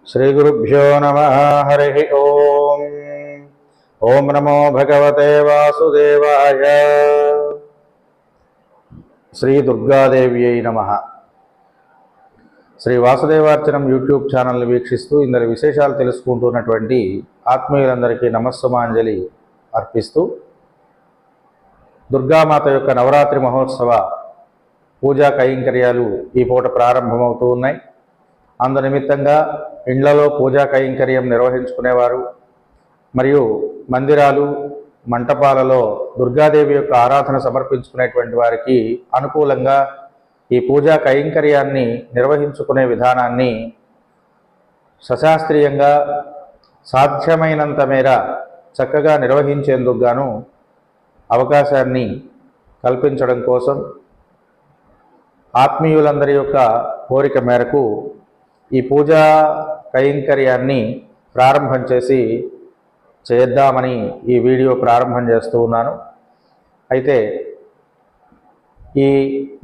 श्रीगुरुभ्यो नमः। हरिः ओम। ओम नमो भगवते वासुदेवाय। श्री दुर्गादेव्यै नमः। శ్రీ వాసుదేవార్చనం యూట్యూబ్ ఛానల్ని వీక్షిస్తూ ఇందరి విశేషాలు తెలుసుకుంటున్నటువంటి ఆత్మీయులందరికీ నమస్సుమాంజలి అర్పిస్తూ దుర్గామాత యొక్క నవరాత్రి మహోత్సవ పూజా కైంకర్యాలు ఈ పూట ప్రారంభమవుతూ ఉన్నాయి. అందు నిమిత్తంగా ఇండ్లలో పూజా కైంకర్యం నిర్వహించుకునేవారు మరియు మందిరాలు మంటపాలలో దుర్గాదేవి యొక్క ఆరాధన సమర్పించుకునేటువంటి వారికి అనుకూలంగా ఈ పూజా కైంకర్యాన్ని నిర్వహించుకునే విధానాన్ని సశాస్త్రీయంగా సాధ్యమైనంత మేర చక్కగా నిర్వహించేందుకు గాను అవకాశాన్ని కల్పించడం కోసం ఆత్మీయులందరి యొక్క కోరిక మేరకు ఈ పూజా కైంకర్యాన్ని ప్రారంభం చేద్దామని ఈ వీడియో ప్రారంభం చేస్తూ ఉన్నాను. అయితే ఈ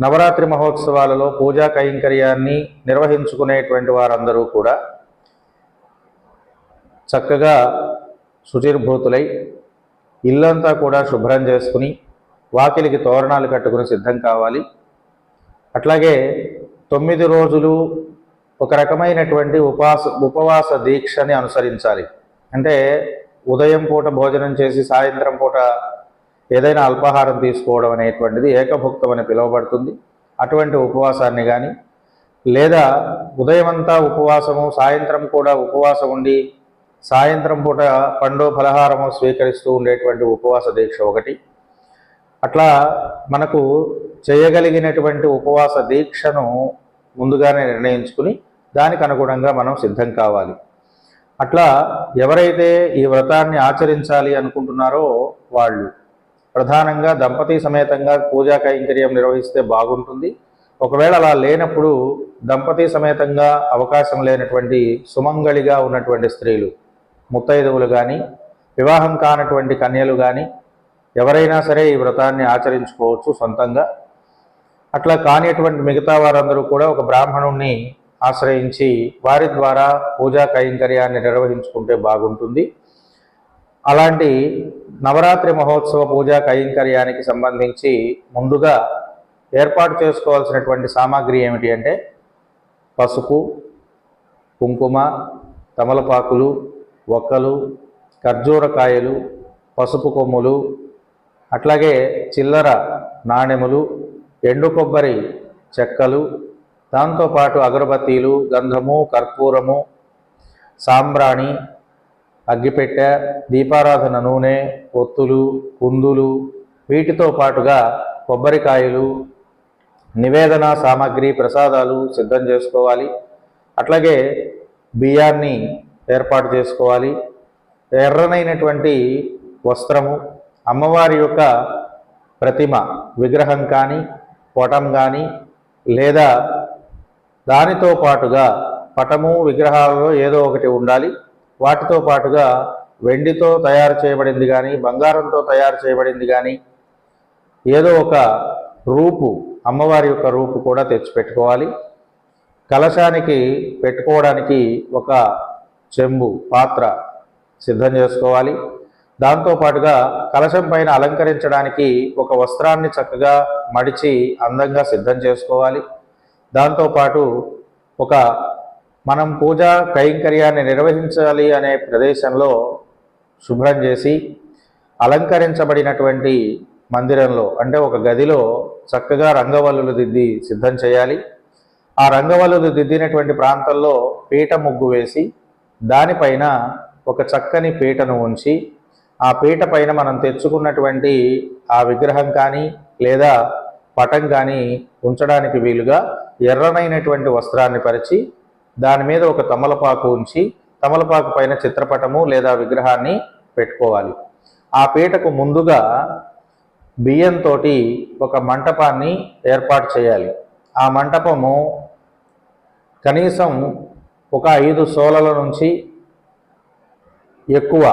నవరాత్రి మహోత్సవాలలో పూజా కైంకర్యాన్ని నిర్వహించుకునేటువంటి వారందరూ కూడా చక్కగా శుచిర్భూతులై ఇల్లంతా కూడా శుభ్రం చేసుకుని వాకిలికి తోరణాలు కట్టుకుని సిద్ధం కావాలి. అట్లాగే 9 రోజులు ఒక రకమైనటువంటి ఉపవాస దీక్షని అనుసరించాలి. అంటే ఉదయం పూట భోజనం చేసి సాయంత్రం పూట ఏదైనా అల్పాహారం తీసుకోవడం అనేటువంటిది ఏకభుక్తం అని పిలువబడుతుంది. అటువంటి ఉపవాసాన్ని కానీ లేదా ఉదయం అంతా ఉపవాసము సాయంత్రం కూడా ఉపవాసం ఉండి సాయంత్రం పూట పండు ఫలహారము స్వీకరిస్తూ ఉండేటువంటి ఉపవాస దీక్ష ఒకటి. అట్లా మనకు చేయగలిగినటువంటి ఉపవాస దీక్షను ముందుగానే నిర్ణయించుకుని దానికి అనుగుణంగా మనం సిద్ధం కావాలి. అట్లా ఎవరైతే ఈ వ్రతాన్ని ఆచరించాలి అనుకుంటున్నారో వాళ్ళు ప్రధానంగా దంపతి సమేతంగా పూజా కైంకర్యం నిర్వహిస్తే బాగుంటుంది. ఒకవేళ అలా లేనప్పుడు దంపతి సమేతంగా అవకాశం లేనటువంటి సుమంగళిగా ఉన్నటువంటి స్త్రీలు, ముత్తైదువులు కానీ వివాహం కానటువంటి కన్యలు కానీ ఎవరైనా సరే ఈ వ్రతాన్ని ఆచరించుకోవచ్చు సొంతంగా. అట్లా కానిటువంటి మిగతా వారందరూ కూడా ఒక బ్రాహ్మణుణ్ణి ఆశ్రయించి వారి ద్వారా పూజా కైంకర్యాన్ని నిర్వహించుకుంటే బాగుంటుంది. అలాంటి నవరాత్రి మహోత్సవ పూజా కైంకర్యానికి సంబంధించి ముందుగా ఏర్పాటు చేసుకోవాల్సినటువంటి సామాగ్రి ఏమిటి అంటే పసుపు, కుంకుమ, తమలపాకులు, ఒక్కలు, ఖర్జూరకాయలు, పసుపు కొమ్ములు, అట్లాగే చిల్లర నాణెములు, ఎండు కొబ్బరి చెక్కలు, దాంతోపాటు అగరబత్తీలు, గంధము, కర్పూరము, సాంబ్రాణి, అగ్గిపెట్టె, దీపారాధన నూనె, ఒత్తులు, కుందులు, వీటితో పాటుగా కొబ్బరికాయలు, నివేదన సామాగ్రి, ప్రసాదాలు సిద్ధం చేసుకోవాలి. అట్లాగే బియ్యాన్ని ఏర్పాటు చేసుకోవాలి. ఎర్రనైనటువంటి వస్త్రము, అమ్మవారి యొక్క ప్రతిమ విగ్రహం కానీ పటం కానీ లేదా దానితో పాటుగా పటము విగ్రహాలలో ఏదో ఒకటి ఉండాలి. వాటితో పాటుగా వెండితో తయారు చేయబడింది కానీ బంగారంతో తయారు చేయబడింది కానీ ఏదో ఒక రూపు, అమ్మవారి యొక్క రూపు కూడా తెచ్చిపెట్టుకోవాలి. కలశానికి పెట్టుకోవడానికి ఒక చెంబు పాత్ర సిద్ధం చేసుకోవాలి. దాంతోపాటుగా కలశం పైన అలంకరించడానికి ఒక వస్త్రాన్ని చక్కగా మడిచి అందంగా సిద్ధం చేసుకోవాలి. దాంతోపాటు ఒక మనం పూజా కైంకర్యాన్ని నిర్వహించాలి అనే ప్రదేశంలో శుభ్రం చేసి అలంకరించబడినటువంటి మందిరంలో అంటే ఒక గదిలో చక్కగా రంగవల్లులు దిద్ది సిద్ధం చేయాలి. ఆ రంగవల్లులు దిద్దినటువంటి ప్రాంతంలో పీట ముగ్గు వేసి దానిపైన ఒక చక్కని పీటను ఉంచి ఆ పీట పైన మనం తెచ్చుకున్నటువంటి ఆ విగ్రహం కానీ లేదా పటం కానీ ఉంచడానికి వీలుగా ఎర్రనైనటువంటి వస్త్రాన్ని పరిచి దాని మీద ఒక తమలపాకు ఉంచి తమలపాకు పైన చిత్రపటము లేదా విగ్రహాన్ని పెట్టుకోవాలి. ఆ పీటకు ముందుగా బియ్యంతో ఒక మంటపాన్ని ఏర్పాటు చేయాలి. ఆ మంటపము కనీసం ఒక 5 సోలల నుంచి ఎక్కువ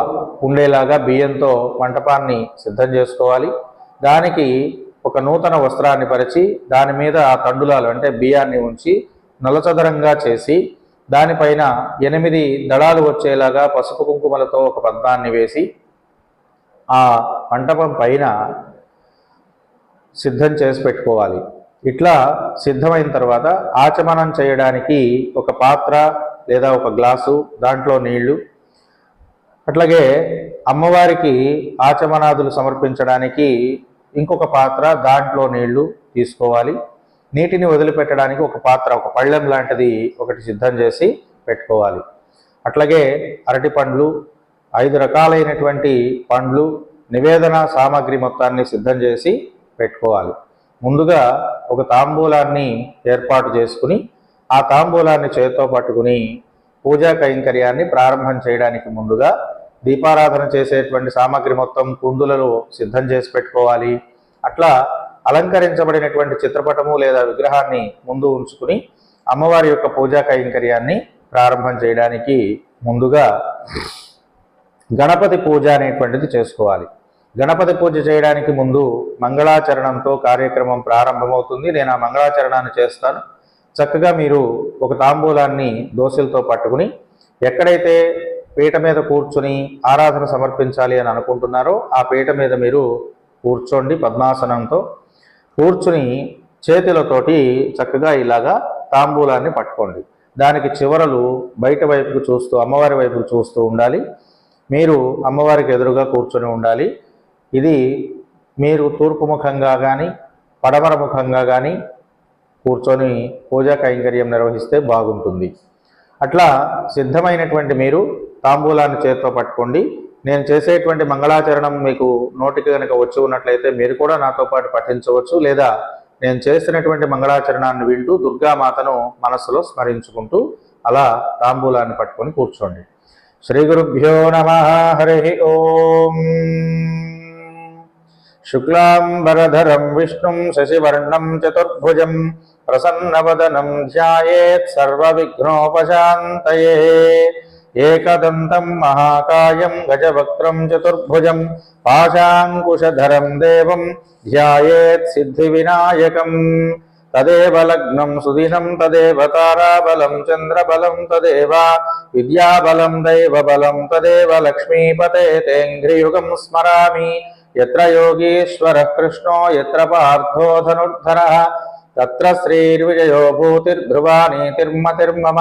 ఉండేలాగా బియ్యంతో మంటపాన్ని సిద్ధం చేసుకోవాలి. దానికి ఒక నూతన వస్త్రాన్ని పరిచి దాని మీద ఆ తండులాలు అంటే బియ్యాన్ని ఉంచి నలచదరంగా చేసి దానిపైన 8 దళాలు వచ్చేలాగా పసుపు కుంకుమలతో ఒక పద్మాన్ని వేసి ఆ మంటపం పైన సిద్ధం చేసి పెట్టుకోవాలి. ఇట్లా సిద్ధమైన తర్వాత ఆచమనం చేయడానికి ఒక పాత్ర లేదా ఒక గ్లాసు, దాంట్లో నీళ్లు, అట్లాగే అమ్మవారికి ఆచమనాదులు సమర్పించడానికి ఇంకొక పాత్ర, దాంట్లో నీళ్లు తీసుకోవాలి. నీటిని వదిలిపెట్టడానికి ఒక పాత్ర, ఒక పళ్ళెం లాంటిది ఒకటి సిద్ధం చేసి పెట్టుకోవాలి. అట్లాగే అరటి పండ్లు, 5 రకాలైనటువంటి పండ్లు, నివేదన సామాగ్రి మొత్తాన్ని సిద్ధం చేసి పెట్టుకోవాలి. ముందుగా ఒక తాంబూలాన్ని ఏర్పాటు చేసుకుని ఆ తాంబూలాన్ని చేతితో పట్టుకుని పూజా కైంకర్యాన్ని ప్రారంభం చేయడానికి ముందుగా దీపారాధన చేసేటువంటి సామాగ్రి మొత్తం కుందులలో సిద్ధం చేసి పెట్టుకోవాలి. అట్లా అలంకరించబడినటువంటి చిత్రపటము లేదా విగ్రహాన్ని ముందు ఉంచుకుని అమ్మవారి యొక్క పూజా కైంకర్యాన్ని ప్రారంభం చేయడానికి ముందుగా గణపతి పూజ అనేటువంటిది చేసుకోవాలి. గణపతి పూజ చేయడానికి ముందు మంగళాచరణంతో కార్యక్రమం ప్రారంభమవుతుంది. నేను ఆ మంగళాచరణాన్ని చేస్తాను. చక్కగా మీరు ఒక తాంబూలాన్ని దోశలతో పట్టుకుని ఎక్కడైతే పీట మీద కూర్చుని ఆరాధన సమర్పించాలి అని అనుకుంటున్నారో ఆ పీట మీద మీరు కూర్చోండి. పద్మాసనంతో కూర్చుని చేతులతోటి చక్కగా ఇలాగా తాంబూలాన్ని పట్టుకోండి. దానికి చివరలు బయట వైపుకు చూస్తూ, అమ్మవారి వైపుకు చూస్తూ ఉండాలి. మీరు అమ్మవారికి ఎదురుగా కూర్చొని ఉండాలి. ఇది మీరు తూర్పు ముఖంగా కానీ పడమర ముఖంగా కానీ కూర్చొని పూజా కైంకర్యం నిర్వహిస్తే బాగుంటుంది. అట్లా సిద్ధమైనటువంటి మీరు తాంబూలాన్ని చేతితో పట్టుకోండి. నేను చేసేటువంటి మంగళాచరణం మీకు నోటికి కనుక వచ్చి ఉన్నట్లయితే మీరు కూడా నాతో పాటు పఠించవచ్చు, లేదా నేను చేసినటువంటి మంగళాచరణాన్ని వింటూ దుర్గామాతను మనస్సులో స్మరించుకుంటూ అలా తాంబూలాన్ని పట్టుకొని కూర్చోండి. శ్రీ గురుభ్యో నమః. హరి ఓం. శుక్లాంబరధరం విష్ణుం శశివర్ణం చతుర్భుజం ప్రసన్నవదనం ధ్యాయేత్ సర్వవిఘ్నోపశాంతయే. ఏకదంతం మహాకాయం గజవక్త్రం చతుర్భుజం పాశాంకుశధరం దేవం ధ్యాయేత్ సిద్ధివినాయకం. తదేవ లగ్నం సుదినం తదేవ తారాబలం చంద్రబలం తదేవ విద్యాబలం దైవబలం తదేవ లక్ష్మీపతే తేంఘ్రియుగం స్మరామి. యత్ర యోగీశ్వరః కృష్ణో యత్ర పార్థో ధనుర్ధరః తత్ర శ్రీర్విజయో భూతిర్ధ్రువా నీతిర్మతిర్మమ.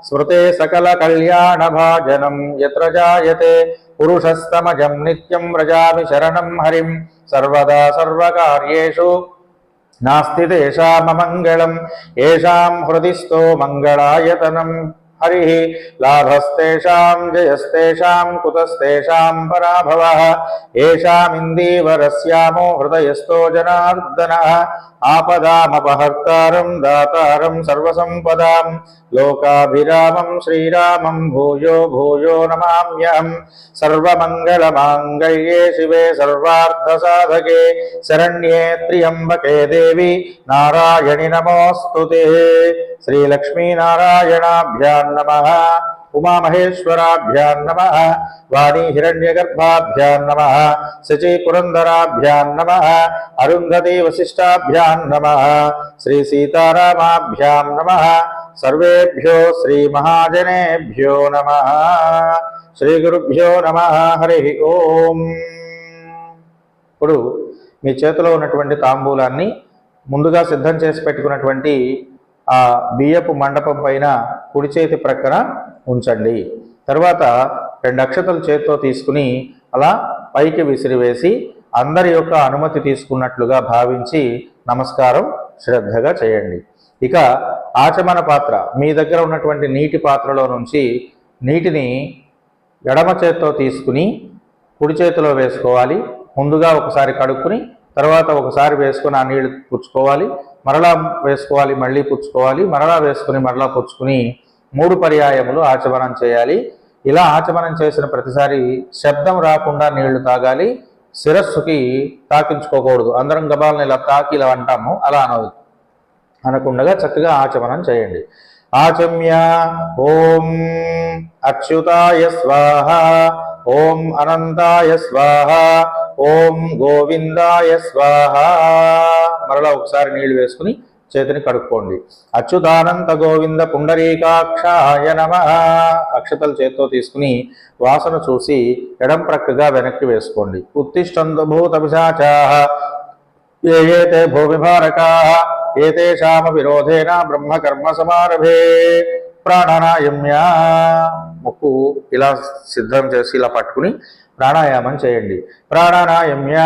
స్మృతే సకల కళ్యాణ భాజనం యత్ర జాయతే పురుషస్తమజం నిత్యం వ్రజామి శరణం హరిం. సర్వదా సర్వకార్యేషు నాస్తి తేషామమంగళం. ఏషాం హృదిస్థో మంగళాయతనం హరి. లాభస్తేషాం జయస్తేషాం కుతస్తేషాం పరాభవః. ఏషామిందీవరస్యామో హృదయస్థో జనార్దనః. ఆపదామపహర్తారం దాతారం సర్వసంపదాం. లోకాభిరామం శ్రీరామం భూయో భూయో నమామ్యహం. సర్వమంగళమాంగళ్యే శివే సర్వార్థసాధకే శరణ్యే త్ర్యంబకే దేవి నారాయణి నమోస్తుతే. శ్రీలక్ష్మీనారాయణాభ్యాం నమః. ఉమామహేశ్వరాభ్యాం నమః. వాణీ హిరణ్యగర్భాభ్యాం నమః. శచీ పురంధరాభ్యాం నమః. అరుంధతీ వశిష్టాభ్యాం నమః. శ్రీ సీతారామాభ్యాం నమః. సర్వేభ్యో శ్రీ మహాజనేభ్యో నమః. శ్రీ గురుభ్యో నమః. హరి ఓం. ఇప్పుడు మీ చేతిలో ఉన్నటువంటి తాంబూలాన్ని ముందుగా సిద్ధం చేసి పెట్టుకున్నటువంటి ఆ బియ్యపు మండపం పైన కుడి చేతి ప్రక్కన ఉంచండి. తర్వాత 2 అక్షతలు చేతితో తీసుకుని అలా పైకి విసిరివేసి అందరి యొక్క అనుమతి తీసుకున్నట్లుగా భావించి నమస్కారం శ్రద్ధగా చేయండి. ఇక ఆచమన పాత్ర, మీ దగ్గర ఉన్నటువంటి నీటి పాత్రలో నుంచి నీటిని ఎడమ చేతితో తీసుకుని కుడి చేతిలో వేసుకోవాలి. ముందుగా ఒకసారి కడుక్కుని తర్వాత ఒకసారి వేసుకుని ఆ నీళ్లు పుచ్చుకోవాలి, మరలా వేసుకోవాలి, మళ్ళీ పుచ్చుకోవాలి, మరలా వేసుకుని మరలా పుచ్చుకుని 3 పర్యాయములు ఆచమనం చేయాలి. ఇలా ఆచమనం చేసిన ప్రతిసారి శబ్దం రాకుండా నీళ్లు తాగాలి. శిరస్సుకి తాకించుకోకూడదు. అందరం గబాలను ఇలా తాకి ఇలా అంటాము, అలా అనకుండా చక్కగా ఆచమనం చేయండి. ఆచమ్య ఓం అచ్యుతాయ స్వాహ, ఓం అనంతాయ స్వాహ, ఓం గోవిందాయ స్వాహ. మరలా ఒకసారి నీళ్లు వేసుకుని చేతిని కడుక్కోండి. అచ్యుతానంత గోవింద పుండరీకాక్షాయ నమః. అక్షతలు చేతితో తీసుకుని వాసన చూసి ఎడం ప్రక్కగా వెనక్కి వేసుకోండి. ఉత్తిష్టంతు భూత పిశాచాః ఏ తే భూమిభారకాః ఏతేషామ విరోధేన బ్రహ్మకర్మ సమారభే. ప్రాణాయామ్య. ముక్కు ఇలా సిద్ధం చేసి ఇలా పట్టుకుని ప్రాణాయామం చేయండి. ప్రాణాయామ్య.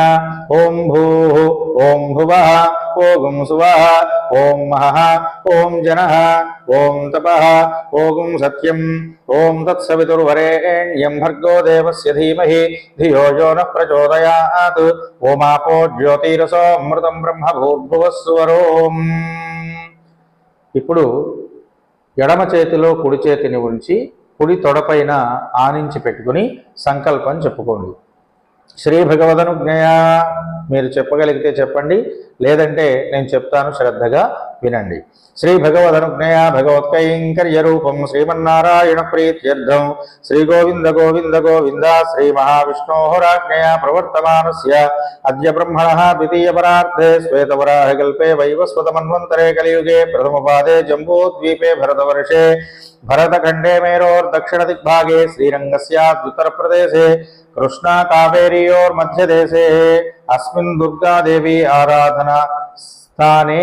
ఓం భూ ఓం భువః ఓం సువః ఓం మహః ఓం జనః ఓం తపః ఓం సత్యం ఓం తత్సవితుర్వరేణ్యం భర్గో దేవస్య ధీమహి ధియో యో నః ప్రచోదయాత్. ఓమాపో జ్యోతిరసో అమృతం బ్రహ్మ భూర్భువస్సువరోం. ఇప్పుడు ఎడమ చేతిలో కుడి చేతిని ఉంచి కుడి తొడపైన ఆనించి పెట్టుకుని సంకల్పం చెప్పుకోండి. శ్రీ భగవదనుజ్ఞయ. మీరు చెప్పగలిగితే చెప్పండి, లేదంటే నేను చెప్తాను, శ్రద్ధగా వినండి. శ్రీ భగవదనుజ్ఞయ భగవత్కైంకర్య రూపం శ్రీమన్నారాయణ ప్రీత్యర్థం శ్రీ గోవింద గోవింద గోవింద శ్రీ మహావిష్ణోరాజ్ఞయ ప్రవర్తమానస్య అద్య బ్రహ్మణః ద్వితీయ పరార్థే శ్వేతవరాహ కల్పే వైవస్వతమన్వంతరే కలియుగే ప్రథమపాదే జంబూద్వీపే భరతవర్షే భరతఖండే మేరోర్దక్షిణ దిగ్భాగే శ్రీరంగస్యాద్యుత్తరప్రదేశే కృష్ణా కావేరీయోర్మధ్యదేశే అస్మిన్ దుర్గాదేవి ఆరాధనా స్థానే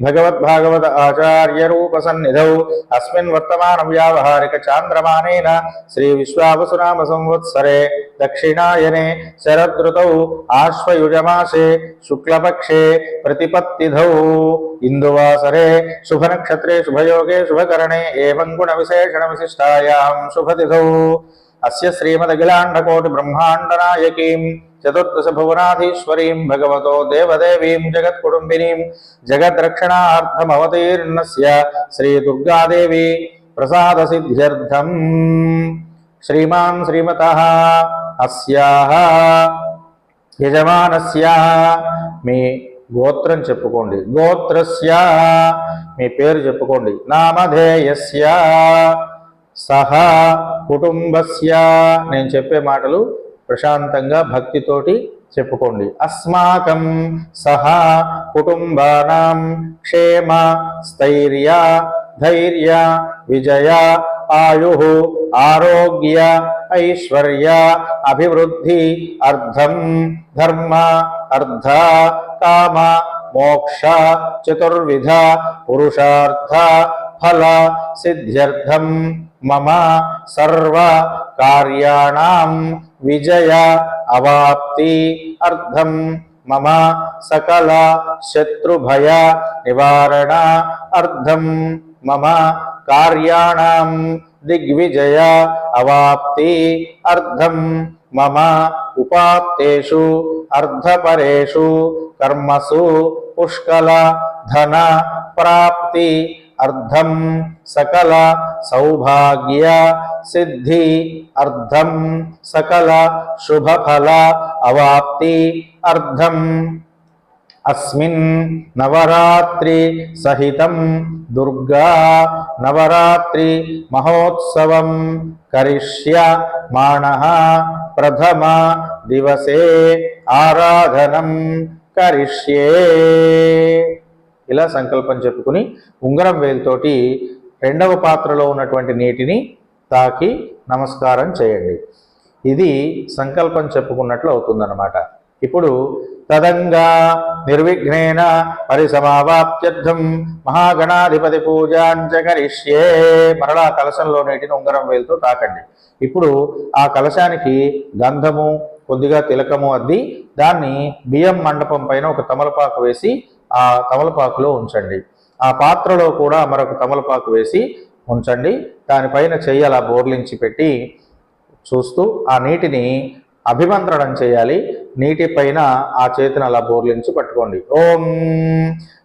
భగవద్భాగవత ఆచార్య రూప సన్నిధౌ అస్మిన్ వర్తమాన వ్యావహారిక చాంద్రమానేన శ్రీ విశ్వావసునామ సంవత్సరే దక్షిణాయనే శరదృతౌ ఆశ్వయుజమాసే శుక్లపక్షే ప్రతిపత్తిధౌ ఇందువాసరే శుభనక్షత్రే శుభయోగే శుభకరణే ఏవం గుణ విశేషణ విశిష్టాయాం శుభతిథౌ అస్య శ్రీమదఖిలాండకోటి బ్రహ్మాండ నాయకీం చతుర్దశ భువనాధీశ్వరీం భగవతో దేవదేవీం జగత్కుటుంబినీం జగద్రక్షణార్థమవతీర్ణస్య శ్రీ దుర్గాదేవి ప్రసాద సిద్ధ్యర్థం శ్రీమాన్ శ్రీమతః అస్యాః యజమానస్యాః. మీ గోత్రం చెప్పుకోండి. గోత్రస్య. మీ పేరు చెప్పుకోండి. నామధేయస్య సహ కుటుంబస్య. నేను చెప్పే మాటలు ప్రశాంతంగా భక్తితోటి చెప్పుకోండి. అస్మాకం సహ కుటుంబానాం క్షేమ స్థైర్య ధైర్య విజయ ఆయు ఆరోగ్య ఐశ్వర్య అభివృద్ధి అర్థం ధర్మ అర్థ కామ మోక్ష చతుర్విధ పురుషార్థ ఫల సిద్ధ్యర్థం మమ సర్వ కార్యాణాం విజయ అవాప్తి అర్థం మమ సకల శత్రుభయ నివారణ అర్థం మమ కార్యాణాం దిగ్విజయ అవాప్తి అర్థం మమ ఉపాత్తేషు అర్థపరేషు కర్మసు పుష్కల ధన ప్రాప్తి అర్థం సకల సౌభాగ్య సిద్ధి అర్థం సకల శుభఫల అవాప్తి అర్థం అస్మిన్ నవరాత్రి సహితం దుర్గా నవరాత్రి మహోత్సవం కరిష్యమాణః ప్రథమ దివసే ఆరాధనం కరిష్యే. ఇలా సంకల్పం చెప్పుకుని ఉంగరం వేలుతోటి రెండవ పాత్రలో ఉన్నటువంటి నీటిని తాకి నమస్కారం చేయండి. ఇది సంకల్పం చెప్పుకున్నట్లు అవుతుందన్నమాట. ఇప్పుడు తదంగా నిర్విఘ్నేన పరిసమావాప్త్యర్థం మహాగణాధిపతి పూజాంచ కరిష్యే. మరలా కలశంలో నీటిని ఉంగరం వేలుతో తాకండి. ఇప్పుడు ఆ కలశానికి గంధము కొద్దిగా తిలకము అద్ది దాన్ని బియ్యం మండపం పైన ఒక తమలపాకు వేసి ఆ తమలపాకులో ఉంచండి. ఆ పాత్రలో కూడా మరొక తమలపాకు వేసి ఉంచండి. దానిపైన చెయ్యి అలా బోర్లించి పెట్టి చూస్తూ ఆ నీటిని అభిమంత్రణం చేయాలి. నీటి పైన ఆ చేతిని అలా బోర్లించి పట్టుకోండి. ఓం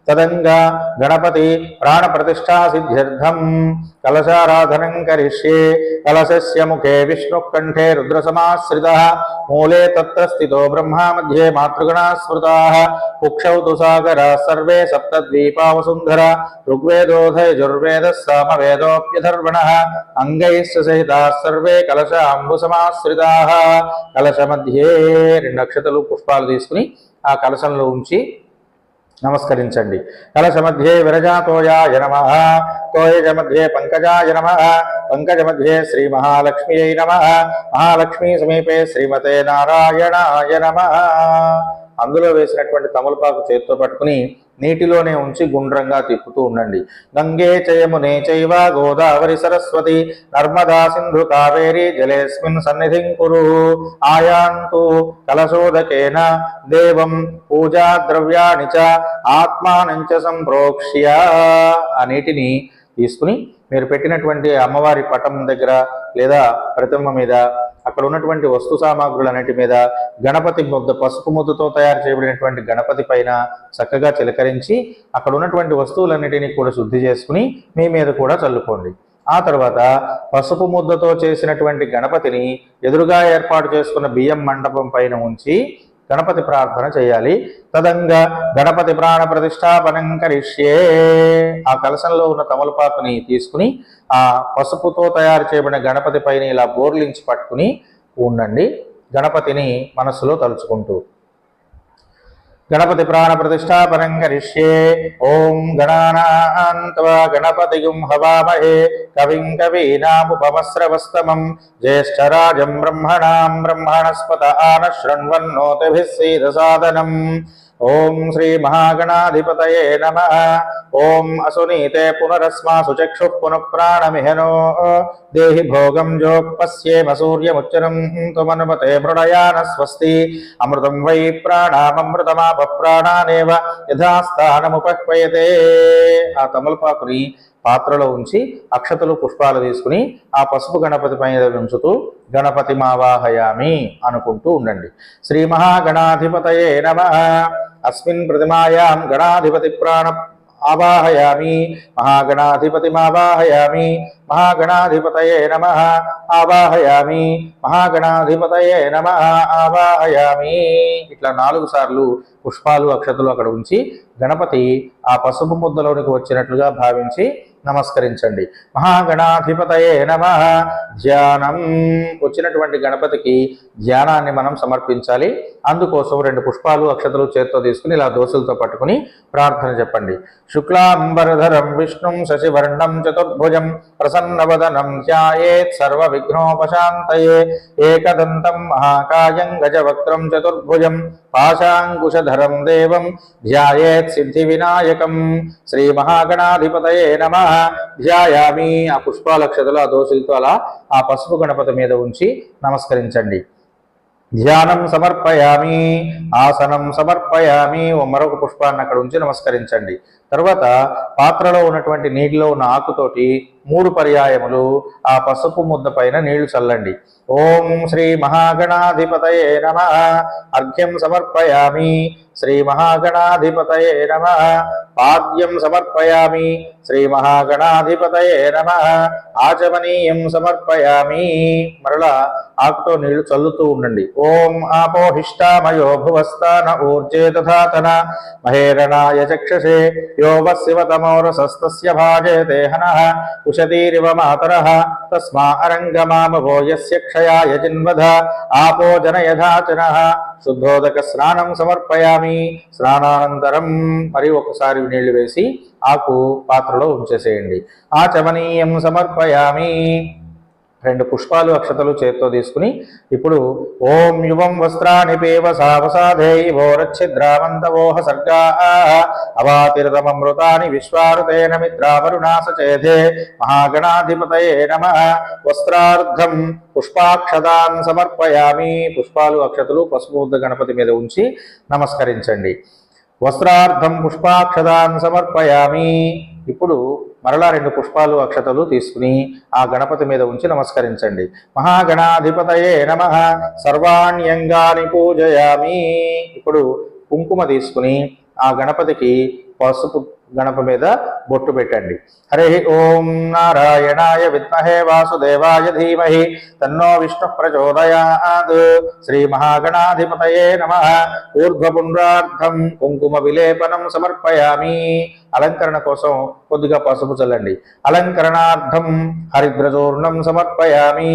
తదంగా గణపతి ప్రాణ ప్రతిష్టా సిద్ధ్యర్థం కలశారాధనం కరిష్యే. కలశస్య ముఖే విష్ణు కంఠే రుద్ర సమాశ్రితః మూలే తత్ర స్థితో బ్రహ్మా మధ్యే మాతృగణా స్మృతాః కుక్షౌ తు సాగరాः సర్వే సప్తద్వీపా వసుంధరా ఋగ్వేదోధయజుర్వేదः సామవేదోऽప్యథర్వణः అంగైశ్చ సహితాः సర్వే కలశాంబు సమాశ్రితాः. కలశ మధ్యే 2 అక్షతలు పుష్పాలు తీసుకుని ఆ కలశంలో ఉంచి నమస్కరించండి. కలశ మధ్యే విరజాతోయాయ నమః, తోయజ మధ్యే పంకజాయ నమః, పంకజ మధ్యే శ్రీ మహాలక్ష్మ్యై నమః, మహాలక్ష్మీ సమీపే శ్రీమతే నారాయణాయ నమః. అందులో వేసినటువంటి తమలపాకు చేతితో పట్టుకుని నీటిలోనే ఉంచి గుండ్రంగా తిప్పుతూ ఉండండి. గంగే చయమునే చైవ గోదావరి సరస్వతి నర్మదా సింధు కావేరి జలేస్మిన్ సన్నిధిం కురు ఆయాంతు కలశోదకేన దేవం పూజా ద్రవ్యాణి చ ఆత్మానం చ సంప్రోక్ష్య. ఆ నీటిని తీసుకుని మీరు పెట్టినటువంటి అమ్మవారి పటం దగ్గర లేదా ప్రతిమ మీద, అక్కడ ఉన్నటువంటి వస్తు సామాగ్రులన్నిటి మీద, గణపతి ముద్ద పసుపు ముద్దతో తయారు చేయబడినటువంటి గణపతి పైన చక్కగా చిలకరించి అక్కడ ఉన్నటువంటి వస్తువులన్నిటినీ కూడా శుద్ధి చేసుకుని మీ మీద కూడా చల్లుకోండి. ఆ తర్వాత పసుపు ముద్దతో చేసినటువంటి గణపతిని ఎదురుగా ఏర్పాటు చేసుకున్న బియ్యం మండపం పైన ఉంచి గణపతి ప్రార్థన చేయాలి. తదంగా గణపతి ప్రాణ ప్రతిష్టాపనం కరిష్యే. ఆ కలశంలో ఉన్న తమలపాకుని తీసుకుని ఆ పసుపుతో తయారు చేయబడిన గణపతి పైన ఇలా బోర్లించి పట్టుకుని ఉండండి, గణపతిని మనస్సులో తలుచుకుంటూ. గణపతి ప్రాణ ప్రతిష్టాపనం కరిష్యే. ఓం గణానాన్త్వా గణపతిగుం హవామహే కవిం కవీనాముపమస్రవస్తమం జ్యేష్ఠరాజం బ్రహ్మణాం బ్రహ్మణస్పత ఆన శృణ్వన్నోతిభిः सीदसादनम्. ఓం శ్రీ మహాగణాధిపతయే నమః. ఓం అసునీతే పునరస్మాసు చక్షుః పునఃప్రాణమిహనో దేహి భోగం జోపస్యేమ సూర్యముచ్చరం త్వమనుమతే మృడయాన స్వస్తి. అమృతం వై ప్రాణామృతమాప ప్రాణానేవ యథాస్థానముపక్వయతే. ఆ తమలపాకుని పాత్రలో ఉంచి అక్షతలు పుష్పాలు తీసుకుని ఆ పసుపు గణపతి పైన ఉంచుతూ గణపతి మావాహయామి అనుకుంటూ ఉండండి. శ్రీ మహాగణాధిపతయే నమః. అస్మిన్ ప్రతిమాయాం గణాధిపతి ప్రాణ ఆవాహయామి మహాగణాధిపతిమావాహయామి మహాగణాధిపతయే నమః ఆవాహయామి మహాగణాధిపతయే నమః ఆవాహయామి. ఇట్లా 4 సార్లు పుష్పాలు అక్షతలు అక్కడ ఉంచి గణపతి ఆ పసుపు ముద్దలోనికి వచ్చినట్లుగా భావించి నమస్కరించండి. మహాగణాధిపతయే నమః. ధ్యానం. వచ్చినటువంటి గణపతికి ధ్యానాన్ని మనం సమర్పించాలి. అందుకోసం 2 పుష్పాలు అక్షతలు చేత్తో తీసుకుని ఇలా దోసులతో పట్టుకుని ప్రార్థన చెప్పండి. శుక్లాంబరధరం విష్ణుం శశివర్ణం చతుర్భుజం ప్రసన్నవదనం ధ్యాయేత్ సర్వ విఘ్నోపశాంతయే. ఏకదంతం మహాకాయం గజవక్త్రం చతుర్భుజం పాశాంకుశధరం దేవం ధ్యాయేత్ సిద్ధి వినాయకం. శ్రీ మహాగణాధిపతయే నమః. ధ్యాయామి. ఆ పుష్పాలక్షతలు ఆ దోషులతో అలా ఆ పసుపు గణపతి మీద ఉంచి నమస్కరించండి. ధ్యానం సమర్పయామి. ఆసనం సమర్పయామి. మరొక పుష్పాన్ని అక్కడ ఉంచి నమస్కరించండి. తర్వాత పాత్రలో ఉన్నటువంటి నీటిలో ఉన్న ఆకుతోటి 3 పర్యాయములు ఆ పసుపు ముద్ద పైన నీళ్లు చల్లండి. ఓం శ్రీ మహాగణాధిపతయే నమః. అర్ఘ్యం సమర్పయామి. శ్రీ మహాగణాధిపతయే నమః. పాద్యం సమర్పయామి. శ్రీ మహాగణాధిపతయే నమః. ఆచమనీయం సమర్పయామి. మరలా ఆకుతో నీళ్లు చల్లుతూ ఉండండి. ఓం ఆపోహిష్టామయో భువస్థాన ఊర్జే దధాతన మహేరణాయ చక్షసే యోవశివతమోరసస్తస్య భాజేతే హనః ఉషతీరివ మాతరః తస్మా అరంగమామభో యస్య క్షయాయ జిన్వధ ఆపో జనయధాచనః. శుద్ధోదక స్నానం సమర్పయామి. స్నానానంతరం మరి ఒకసారి నీళ్లు వేసి ఆకు పాత్రలో ఉంచేసేయండి. ఆచమనీయం సమర్పయామి. 2 పుష్పాలు అక్షతలు చేత్తో తీసుకుని ఇప్పుడు ఓం యువం వస్త్రాని పేవసావసాధేయోరచ్ఛిద్రావంతవోహ సర్గా అవాతిరతమృతాని విశ్వారుతేన మిత్రావరుణాసచేధే మహాగణాధిపతయే నమః. వస్త్రార్థం పుష్పాక్షతాన్ సమర్పయామి. పుష్పాలు అక్షతలు పసుపు ముద్ద గణపతి మీద ఉంచి నమస్కరించండి. వస్త్రార్థం పుష్పాక్షతాన్ సమర్పయామి. ఇప్పుడు మరలా 2 పుష్పాలు అక్షతలు తీసుకుని ఆ గణపతి మీద ఉంచి నమస్కరించండి. మహాగణాధిపతయే నమః. సర్వాణ్యంగాని పూజయామి. ఇప్పుడు కుంకుమ తీసుకుని ఆ గణపతికి పసుపు గణప మీద బొట్టు పెట్టండి. హరి ఓం నారాయణాయ విద్మహే వాసుదేవాయ ధీమహి తన్నో విష్ణు ప్రచోదయాత్. శ్రీ మహాగణాధిపతయే నమః. ఊర్ధ్వపుండ్రార్థం కుంకుమ విలేపనం సమర్పయామి. అలంకరణ కోసం కొద్దిగా పసుపు చల్లండి. అలంకరణార్థం హరిద్రచూర్ణం సమర్పయామి.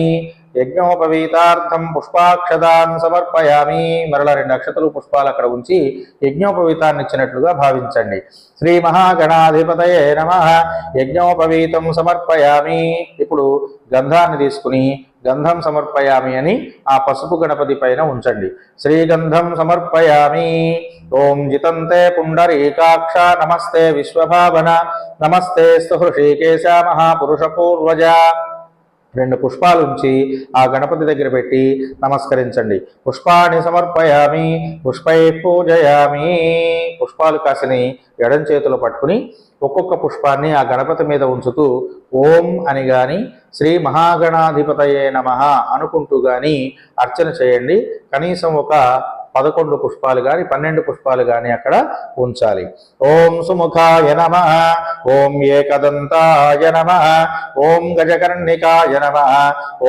యజ్ఞోపవీతార్థం పుష్పాక్షతాన్ సమర్పయామి. మరలా 2 అక్షతలు పుష్పాలు అక్కడ ఉంచి యజ్ఞోపవీతాన్ని ఇచ్చినట్లుగా భావించండి. శ్రీ మహాగణాధిపతయే నమః. యజ్ఞోపవీతం సమర్పయామి. ఇప్పుడు గంధాన్ని తీసుకుని గంధం సమర్పయామి అని ఆ పసుపు గణపతి పైన ఉంచండి. శ్రీగంధం సమర్పయామి. ఓం జితంతే పుండరీకాక్ష నమస్తే విశ్వభావన నమస్తే స్థృషికేశ మహాపురుష పూర్వజ. 2 పుష్పాలు ఉంచి ఆ గణపతి దగ్గర పెట్టి నమస్కరించండి. పుష్పాన్ని సమర్పయామి. పుష్పై పూజయామి. పుష్పాలు కాసిని ఎడం చేతిలో పట్టుకుని ఒక్కొక్క పుష్పాన్ని ఆ గణపతి మీద ఉంచుతూ ఓం అని గాని శ్రీ మహాగణాధిపతయే నమః అనుకుంటూ గాని అర్చన చేయండి. కనీసం ఒక 11 పుష్పాలు కానీ 12 పుష్పాలు కానీ అక్కడ ఉంచాలి. ఓం సుముఖాయ నమః. ఓం ఏకదంతాయ నమః. ఓం గజకర్ణికాయ నమః.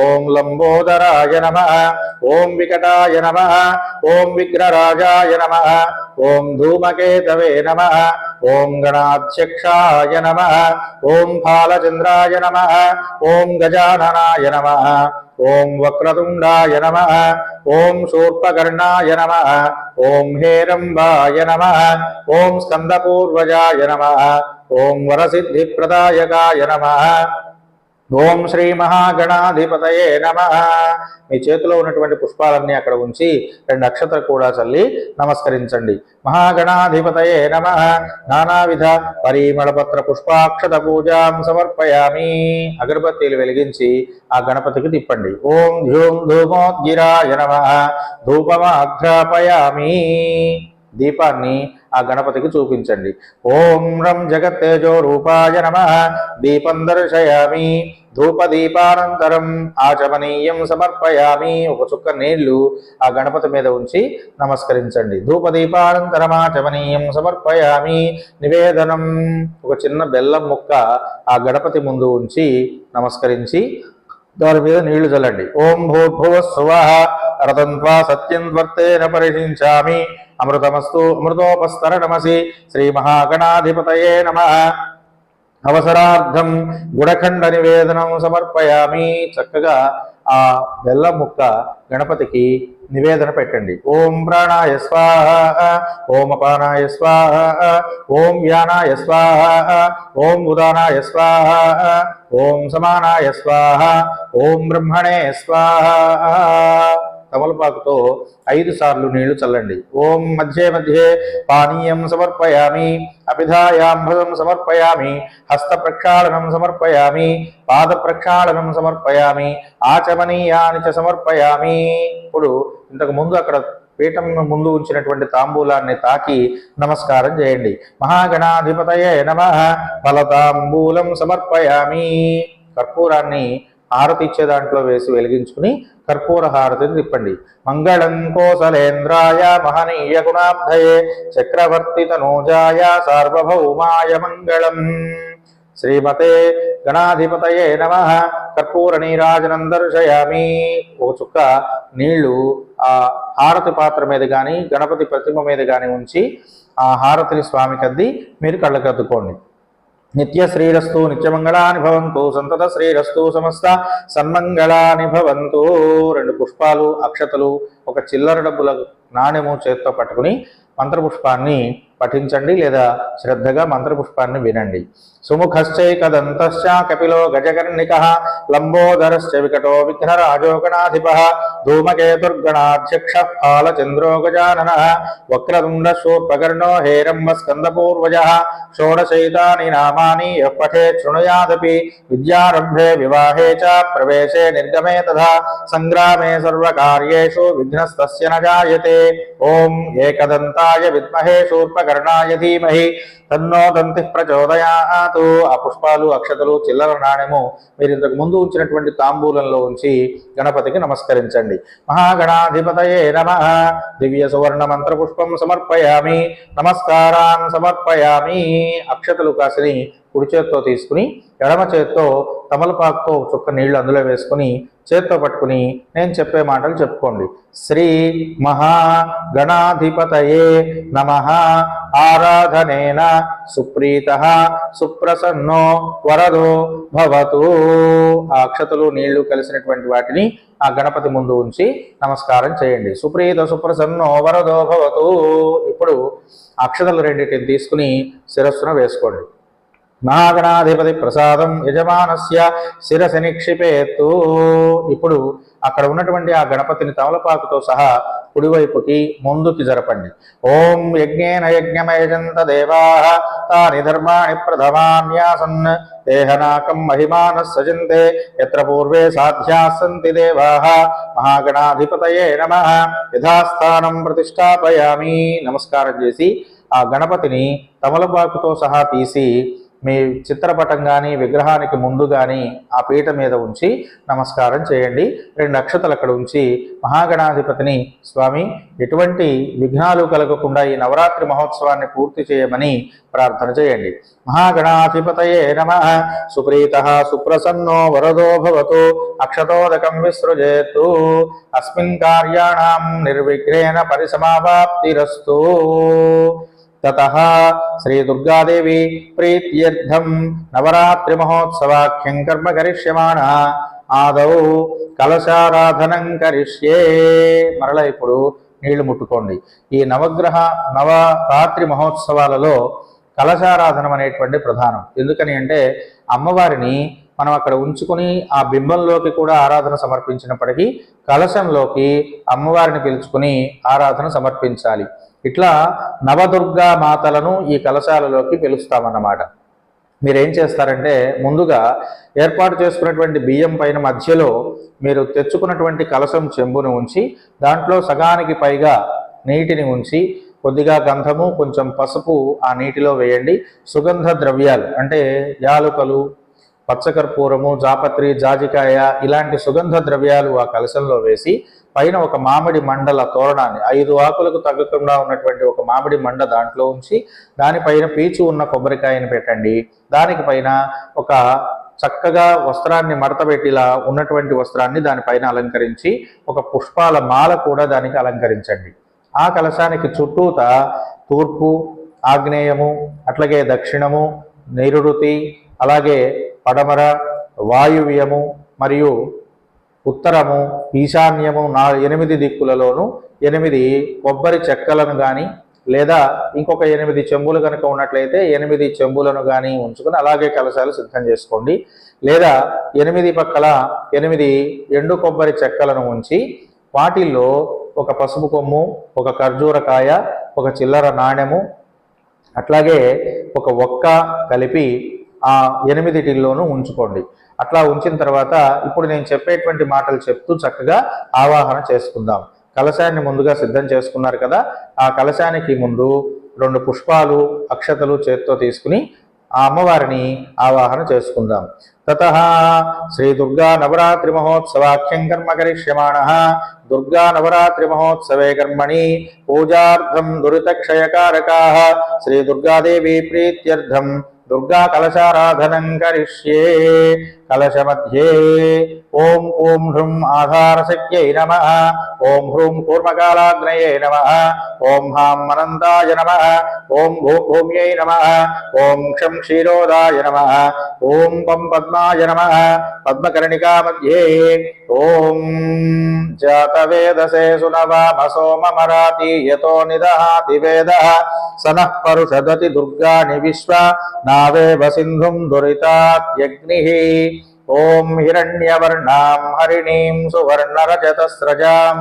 ఓం లంబోదరాయ నమః. ఓం వికటాయ నమః. ఓం విఘ్నరాజాయ నమః. ఓం ధూమకేతవే నమః. ఓం గణాధ్యక్షాయ నమః. ఓం ఫాలచంద్రాయ నమః. ఓం గజాననాయ నమః. ఓం వక్రతుండాయ నమః. ఓం శూర్పకర్ణాయ నమః. ఓం హేరంబాయ నమః. ఓం స్కందపూర్వజాయ నమః. ఓం వరసిద్ధిప్రదాయకాయ నమః. ఓం శ్రీ మహాగణాధిపతయే నమః. మీ చేతిలో ఉన్నటువంటి పుష్పాలన్నీ అక్కడ ఉంచి 2 అక్షతలు కూడా చల్లి నమస్కరించండి. మహాగణాధిపతయే నమః. నానావిధ పరిమళపత్ర పుష్పాక్షత పూజాం సమర్పయామి. అగరబత్తీలు వెలిగించి ఆ గణపతికి తిప్పండి. ఓం ధ్యూం ధూమోద్గిరాయ నమః. ధూపమాఘ్రాపయామి. దీపాన్ని ఆ గణపతికి చూపించండి. ఓం రం జగత్తేజో రూపాయ నమః. దీపం దర్శయామి. ధూపదీపానంతరం ఆచమనీయం సమర్పయామి. ఒక చుక్క నీళ్లు ఆ గణపతి మీద ఉంచి నమస్కరించండి. ధూపదీపానంతరం ఆచమనీయం సమర్పయామి. నివేదనం ఒక చిన్న బెల్లం ముక్క ఆ గణపతి ముందు ఉంచి నమస్కరించి దాని మీద నీళ్లు చల్లండి. ఓం భూర్భువస్సువః రతంత్వా సత్యం వర్తేన పరిశించామి. అమృతమస్తు అమృతోపస్తరణమసి. శ్రీ మహాగణాధిపతయే నమః. అవసరార్థం గుడఖండ నివేదనం సమర్పయామి. చక్కగా ఆ బెల్లం ముక్క గణపతికి నివేదన పెట్టండి. ఓం ప్రాణాయ స్వాహ. ఓం అపానాయ స్వాహ. ఓం వ్యానాయ స్వాహ. ఓం ఉదానాయ స్వాహ. ఓం సమానాయ స్వాహ. ఓం బ్రహ్మణే స్వాహ. తమలపాకుతో 5 సార్లు నీళ్లు చల్లండి. ఓం మధ్యే మధ్యే పానీయం సమర్పయామి. అభిధాయామృతం సమర్పయామి. హస్త ప్రక్షాళనం సమర్పయామి. పాద ప్రక్షాళనం సమర్పయామి. ఆచమనీయాని చ సమర్పయామి. ఇప్పుడు ఇంతకు ముందు అక్కడ పీఠం ముందు ఉంచినటువంటి తాంబూలాన్ని తాకి నమస్కారం చేయండి. మహాగణాధిపతయే నమః. ఫలతాంబూలం సమర్పయామి. కర్పూరాన్ని హారతి ఇచ్చే దాంట్లో వేసి వెలిగించుకుని కర్పూర హారతిని తిప్పండి. మంగళం కోసలేంద్రాయ మహనీయ గుణాబ్ధయే చక్రవర్తి తనూజాయ సార్వభౌమాయ మంగళం. శ్రీమతే గణాధిపతయే నమః. కర్పూర నీరాజనం దర్శయామి. ఒక చుక్క నీళ్లు ఆ హారతి పాత్ర మీద కానీ గణపతి ప్రతిమ మీద కానీ ఉంచి ఆ హారతిని స్వామికి అద్ది మీరు కళ్ళకద్దుకోండి. నిత్య శ్రీరస్తు నిత్యమంగళాని భవంతు. సంతత శ్రీరస్తు సమస్త సన్మంగళాని భవంతు. 2 పుష్పాలు అక్షతలు ఒక చిల్లర డబ్బుల నాణెము చేత్తో పట్టుకుని మంత్రపుష్పాన్ని పఠించండి లేదా శ్రద్ధగా మంత్రపుష్పాన్ని వినండి. సుముఖశ్చైకదంతశ్చ కపిలో గజకర్ణికః లంబోదరశ్చ వికటో విఘ్నరాజో గణాధిపః ధూమకేతుర్గణాధ్యక్షః ఫాలచంద్రో గజాననః వక్రతుండ శూర్పకర్ణో హేరంబ స్కందపూర్వజः షోడశైతాని నామాని యః పఠేత్ శృణుయాదపి విద్యారంభే వివాహే చ ప్రవేశే నిర్గమే తథా సంగ్రామే సర్వకార్యేషు విఘ్నస్తస్య న జాయతే. ఓం ఏకదంతాయ విద్మహే శూర్పకర్ణాయ ధీమహి తన్నో దంతి ప్రచోదయాతు. ఆ పుష్పాలు అక్షతలు చిల్లర నాణెము మీరు ఇంతకు ముందు ఉంచినటువంటి తాంబూలంలో ఉంచి గణపతికి నమస్కరించండి. మహాగణాధిపతయే నమః. దివ్య సువర్ణ మంత్ర పుష్పం సమర్పయామి. నమస్కారాన్ సమర్పయామి. అక్షతలు కాసిని కుడి చేత్తో తీసుకుని ఎడమ చేత్తో తమలపాకుతో చుక్క నీళ్లు అందులో వేసుకుని చేత్తో పట్టుకుని నేను చెప్పే మాటలు చెప్పుకోండి. శ్రీ మహాగణాధిపతయే నమః. ఆరాధనేన సుప్రీతః సుప్రసన్నో వరదో భవతు. ఆ అక్షతలు నీళ్లు కలిసినటువంటి వాటిని ఆ గణపతి ముందు ఉంచి నమస్కారం చేయండి. సుప్రీత సుప్రసన్నో వరదో భవతు. ఇప్పుడు అక్షతలు రెండింటిని తీసుకుని శిరస్సున వేసుకోండి. మహాగణాధిపతి ప్రసాదం యజమానస్య శిరసి నిక్షిపేత్తు. ఇప్పుడు అక్కడ ఉన్నటువంటి ఆ గణపతిని తమలపాకుతో సహా కుడివైపుకి ముందుకి జరపండి. ఓం యజ్ఞేన యజ్ఞమయజంత దేవాః తాని ధర్మాణి ప్రథమాన్యాసన్ దేహనాకం మహిమానః సజంతే యత్ర పూర్వే సాధ్యాః సంతి దేవాః మహాగణాధిపతయే నమః. యథాస్థానం ప్రతిష్టాపయామి. నమస్కారం చేసి ఆ గణపతిని తమలపాకుతో సహా తీసి మీ చిత్రపటం కానీ విగ్రహానికి ముందు కానీ ఆ పీట మీద ఉంచి నమస్కారం చేయండి. 2 అక్షతలు అక్కడ ఉంచి మహాగణాధిపతిని స్వామి ఎటువంటి విఘ్నాలు కలగకుండా ఈ నవరాత్రి మహోత్సవాన్ని పూర్తి చేయమని ప్రార్థన చేయండి. మహాగణాధిపతయే నమః. సుప్రీతః సుప్రసన్నో వరదో భవతు. అక్షతోదకం విసృజేతు. అస్మిన్ కార్యాణం నిర్విఘ్నేన పరిసమాప్తిరస్తు. తతః శ్రీ దుర్గాదేవి ప్రీత్యర్థం నవరాత్రి మహోత్సవాఖ్యం కర్మ కరిష్యమాణః. ఆదౌ కలశారాధనం కరిష్యే. మరల ఇప్పుడు నీళ్లు ముట్టుకోండి. ఈ నవరాత్రి మహోత్సవాలలో కలశారాధనం అనేటువంటి ప్రధానం. ఎందుకని అంటే అమ్మవారిని మనం అక్కడ ఉంచుకుని ఆ బింబంలోకి కూడా ఆరాధన సమర్పించినప్పటికీ కలశంలోకి అమ్మవారిని పిలుచుకుని ఆరాధన సమర్పించాలి. ఇట్లా నవదుర్గా మాతలను ఈ కలశాలలోకి పిలుస్తామన్నమాట. మీరేం చేస్తారంటే ముందుగా ఏర్పాటు చేసుకున్నటువంటి బియ్యం పైన మధ్యలో మీరు తెచ్చుకున్నటువంటి కలశం చెంబును ఉంచి దాంట్లో సగానికి పైగా నీటిని ఉంచి కొద్దిగా గంధము కొంచెం పసుపు ఆ నీటిలో వేయండి. సుగంధ ద్రవ్యాలు అంటే యాలుకలు, పచ్చకర్పూరము, జాపత్రి, జాజికాయ ఇలాంటి సుగంధ ద్రవ్యాలు ఆ కలశంలో వేసి పైన ఒక మామిడి మండల తోరణాన్ని 5 ఆకులకు తగ్గకుండా ఉన్నటువంటి ఒక మామిడి మండ దాంట్లో ఉంచి దానిపైన పీచు ఉన్న కొబ్బరికాయని పెట్టండి. దానికి పైన ఒక చక్కగా వస్త్రాన్ని మడతపెట్టిలా ఉన్నటువంటి వస్త్రాన్ని దానిపైన అలంకరించి ఒక పుష్పాల మాల కూడా దానికి అలంకరించండి. ఆ కలశానికి చుట్టూత తూర్పు, ఆగ్నేయము, అట్లాగే దక్షిణము, నైరుతి, అలాగే పడమర, వాయువ్యము మరియు ఉత్తరము, ఈశాన్యము 8 దిక్కులలోనూ 8 కొబ్బరి చెక్కలను కానీ లేదా ఇంకొక 8 చెంబులు కనుక ఉన్నట్లయితే 8 చెంబులను కానీ ఉంచుకొని అలాగే కలశాలు సిద్ధం చేసుకోండి. లేదా 8 పక్కల 8 ఎండు కొబ్బరి చెక్కలను ఉంచి వాటిల్లో ఒక పసుపు కొమ్ము, ఒక ఖర్జూరకాయ, ఒక చిల్లర నాణెము, అట్లాగే ఒక ఒక్క కలిపి ఆ 8 ఉంచుకోండి. అట్లా ఉంచిన తర్వాత ఇప్పుడు నేను చెప్పేటువంటి మాటలు చెప్తూ చక్కగా ఆవాహన చేసుకుందాం. కలశాన్ని ముందుగా సిద్ధం చేసుకున్నారు కదా, ఆ కలశానికి ముందు 2 పుష్పాలు, అక్షతలు చేత్తో తీసుకుని ఆ అమ్మవారిని ఆవాహన చేసుకుందాం. తతః శ్రీ దుర్గా నవరాత్రి మహోత్సవాఖ్యం కర్మ కరిష్యమాణః. దుర్గా నవరాత్రి మహోత్సవే కర్మణి పూజార్థం దురితక్షయకారకాః శ్రీ దుర్గాదేవి ప్రీత్యర్థం దుర్గా కలశారాధనం కరిష్యే. కలశ మధ్యే ఓం ఓం హ్రూం ఆధారశక్త్యై నమః. ఓం హ్రూం కూర్మకాలాగ్నయే నమః. ఓం హాం అనంతాయ నమః. ఓం భూం భూమ్యై నమః. ఓం క్షం క్షీరోదాయ నమః. ఓం పం పద్మాయ నమః. పద్మకర్ణికా మధ్యే ఓం జాతవేదసే సునవామ సోమమరాతి యతో నిదహాతి వేదః సనః పరుషదతి దుర్గాని విశ్వ నావేవ సింధుం దురితాత్యగ్నిః. ఓం హిరణ్యవర్ణాం హరిణీం సువర్ణరజతస్రజాం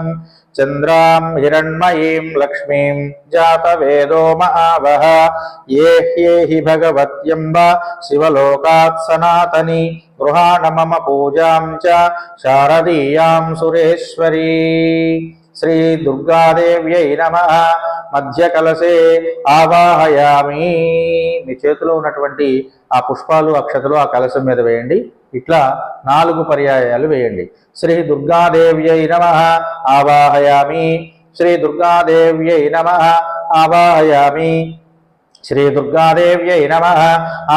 చంద్రాం హిరణ్మయీం లక్ష్మీం జాతవేదో మహావహ. ఏ హ్యేహి భగవత్యంబ శివలోకాత్ సనాతని గృహాణ మమ పూజాం చ శారదీయాం సురేశ్వరీ. శ్రీ దుర్గాదేవ్యై నమః. మధ్య కలశే ఆవాహయామి. మీ చేతిలో ఉన్నటువంటి ఆ పుష్పాలు, అక్షతలు ఆ కలశం మీద వేయండి. ఇట్లా 4 పర్యాయాలు వేయండి. శ్రీ దుర్గాదేవ్యై నమః ఆవాహయామి. శ్రీ దుర్గాదేవ్యై నమః ఆవాహయామి. శ్రీ దుర్గాదేవ్యై నమః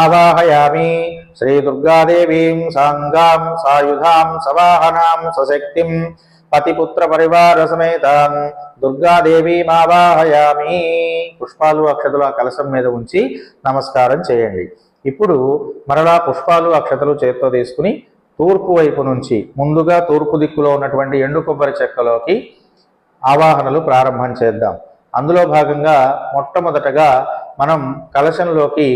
ఆవాహయామి. శ్రీ దుర్గాదేవీం సాంగాం సాయుధాం సవాహనాం సశక్తిం పతిపుత్ర పరివార సమేతాం దుర్గాదేవీం ఆవాహయామి. పుష్పాలు అక్షతలు ఆ కలశం మీద ఉంచి నమస్కారం చేయండి. ఇప్పుడు మరలా పుష్పాలు అక్షతలు చేత్తో తీసుకుని తూర్పు వైపు నుంచి ముందుగా తూర్పు దిక్కులో ఉన్నటువంటి ఎండు కొబ్బరి చెక్కలోకి ఆవాహనలు ప్రారంభం చేద్దాం. అందులో భాగంగా మొట్టమొదటగా మనం కలశంలోకి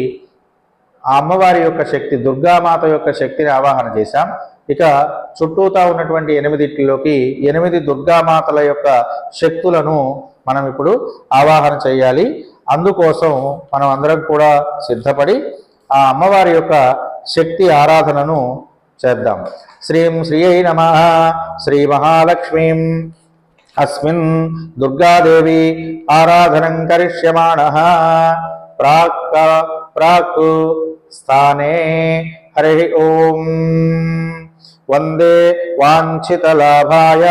ఆ అమ్మవారి యొక్క శక్తి, దుర్గామాత యొక్క శక్తిని ఆవాహన చేశాం. ఇక చుట్టూతా ఉన్నటువంటి 8 8 దుర్గామాతల యొక్క శక్తులను మనం ఇప్పుడు ఆవాహన చేయాలి. అందుకోసం మనం అందరం కూడా సిద్ధపడి ఆ అమ్మవారి యొక్క శక్తి ఆరాధనను చేద్దాం. శ్రీం శ్రీయై నమః. శ్రీ మహాలక్ష్మీం అస్మిన్ దుర్గాదేవి ఆరాధనం కరిష్యమాణః. ప్రాక్ స్థానే హరి ఓం. వందే వాంఛితలాభాయ